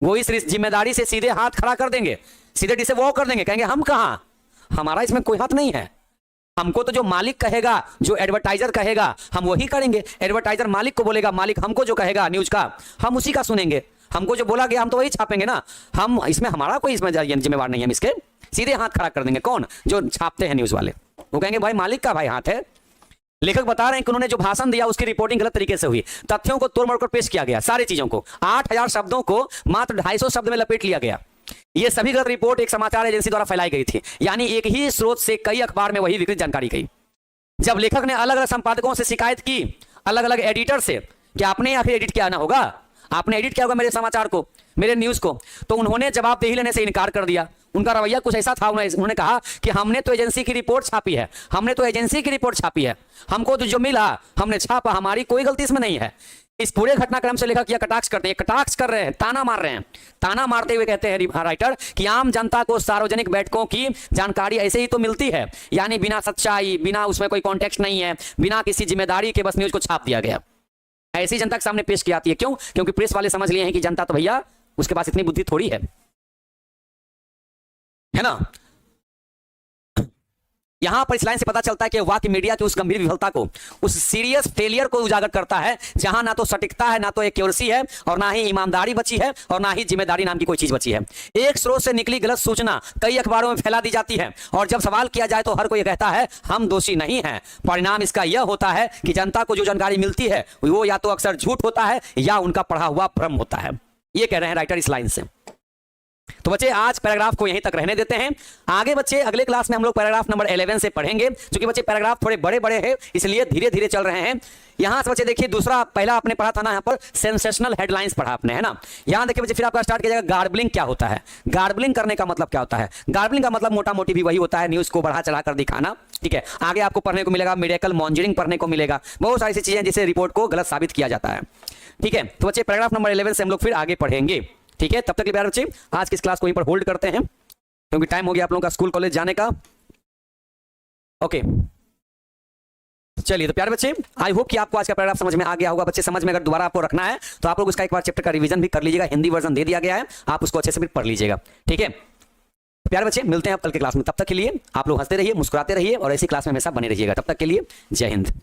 वो इस जिम्मेदारी से सीधे हाथ खड़ा कर देंगे, सीधे डिसअवॉव कर देंगे, कहेंगे हम कहां, हमारा इसमें कोई हाथ नहीं है, हमको तो जो मालिक कहेगा, जो एडवर्टाइजर कहेगा हम वही करेंगे। एडवर्टाइजर मालिक को बोलेगा, मालिक हमको जो कहेगा न्यूज का हम उसी का सुनेंगे, हमको जो बोला गया हम तो वही छापेंगे ना, हम इसमें हमारा कोई इसमें जिम्मेवार नहीं है। हम इसके सीधे हाथ खड़ा कर देंगे। कौन? जो छापते हैं न्यूज वाले, वो कहेंगे भाई मालिक का भाई हाथ है। लेखक बता रहे हैं कि उन्होंने जो भाषण दिया उसकी रिपोर्टिंग गलत तरीके से हुई, तथ्यों को तोड़ मरोड़ पेश किया गया, सारी चीजों को 8000 शब्दों को मात्र 250 शब्द में लपेट लिया गया। ये सभी गलत रिपोर्ट एक समाचार एजेंसी द्वारा फैलाई गई थी, यानी एक ही स्रोत से कई अखबार में वही विकृत जानकारी गई। जब लेखक ने अलग अलग संपादकों से शिकायत की, अलग अलग एडिटर से, कि आपने आखिर एडिट किया ना होगा, आपने एडिट किया होगा मेरे समाचार को, मेरे न्यूज को, तो उन्होंने जवाबदेही लेने से इनकार कर दिया। उनका रवैया कुछ ऐसा था, उन्होंने कहा कि हमने तो एजेंसी की रिपोर्ट छापी है, हमने तो एजेंसी की रिपोर्ट छापी है, हमको तो जो मिला हमने छापा, हमारी कोई गलती इसमें नहीं है। इस पूरे घटनाक्रम से लेखक यह कटाक्ष करते हैं, कटाक्ष कर रहे हैं, ताना मार रहे हैं। ताना मारते हुए कहते हैं राइटर कि आम जनता को सार्वजनिक बैठकों की जानकारी ऐसे ही तो मिलती है, यानी बिना सच्चाई, बिना उसमें कोई कॉन्टेक्स्ट नहीं है, बिना किसी जिम्मेदारी के बस न्यूज को छाप दिया गया, ऐसी जनता के सामने पेश की जाती है। क्यों? क्योंकि प्रेस वाले समझ लिए हैं कि जनता तो भैया उसके पास इतनी बुद्धि थोड़ी है ना। यहां पर इस लाइन से पता चलता है कि वाक्य मीडिया की उस गंभीर विफलता को, उस सीरियस फेलियर को उजागर करता है, जहां ना तो सटीकता है, ना तो एक्यूरेसी है, और ना ही ईमानदारी बची है, और ना ही जिम्मेदारी नाम की कोई चीज बची है। एक स्रोत से निकली गलत सूचना कई अखबारों में फैला दी जाती है, और जब सवाल किया जाए तो हर कोई कहता है हम दोषी नहीं हैं। परिणाम इसका यह होता है कि जनता को जो जानकारी मिलती है वो या तो अक्सर झूठ होता है या उनका पढ़ा हुआ भ्रम होता है। ये कह रहे हैं राइटर इस लाइन से। तो बच्चे आज पैराग्राफ को यहीं तक रहने देते हैं। आगे बच्चे अगले क्लास में हम लोग पैराग्राफ नंबर 11 से पढ़ेंगे, क्योंकि बच्चे पैराग्राफ थोड़े बड़े बड़े हैं, इसलिए धीरे धीरे चल रहे हैं। यहां से बच्चे देखिए, दूसरा पहला आपने पढ़ा था ना, यहां पर सेंसेशनल हेडलाइंस पढ़ा आपने, है ना। यहां देखिए बच्चे, फिर आपका स्टार्ट किया जाएगा गार्बलिंग क्या होता है। गार्बलिंग करने का मतलब क्या होता है? गार्बलिंग का मतलब मोटा मोटी भी वही होता है, न्यूज को बढ़ा चढ़ा कर दिखाना, ठीक है। आगे आपको पढ़ने को मिलेगा मिरेकल मॉन्जरिंग पढ़ने को मिलेगा, बहुत सारी चीजें जिससे रिपोर्ट को गलत साबित किया जाता है, ठीक है। तो बच्चे पैराग्राफ नंबर 11 से हम लोग फिर आगे पढ़ेंगे, ठीक है। तब तक के प्यारे बच्चे आज की इस क्लास को यहीं पर होल्ड करते हैं, क्योंकि टाइम हो गया आप लोगों का स्कूल कॉलेज जाने का। ओके, चलिए तो प्यारे बच्चे, आई होप कि आपको आज का पैराग्राफ समझ में आ गया होगा। बच्चे समझ में अगर दोबारा आपको रखना है तो आप लोग उसका एक बार चैप्टर का रिवीजन भी कर लीजिएगा, हिंदी वर्जन दे दिया गया है, आप उसको अच्छे से भी पढ़ लीजिएगा, ठीक है। प्यारे बच्चे, मिलते हैं कल के क्लास में। तब तक के लिए आप लोग हंसते रहिए, मुस्कुराते रहिए, और ऐसी क्लास में हमेशा बने रहिएगा। तब तक के लिए जय हिंद।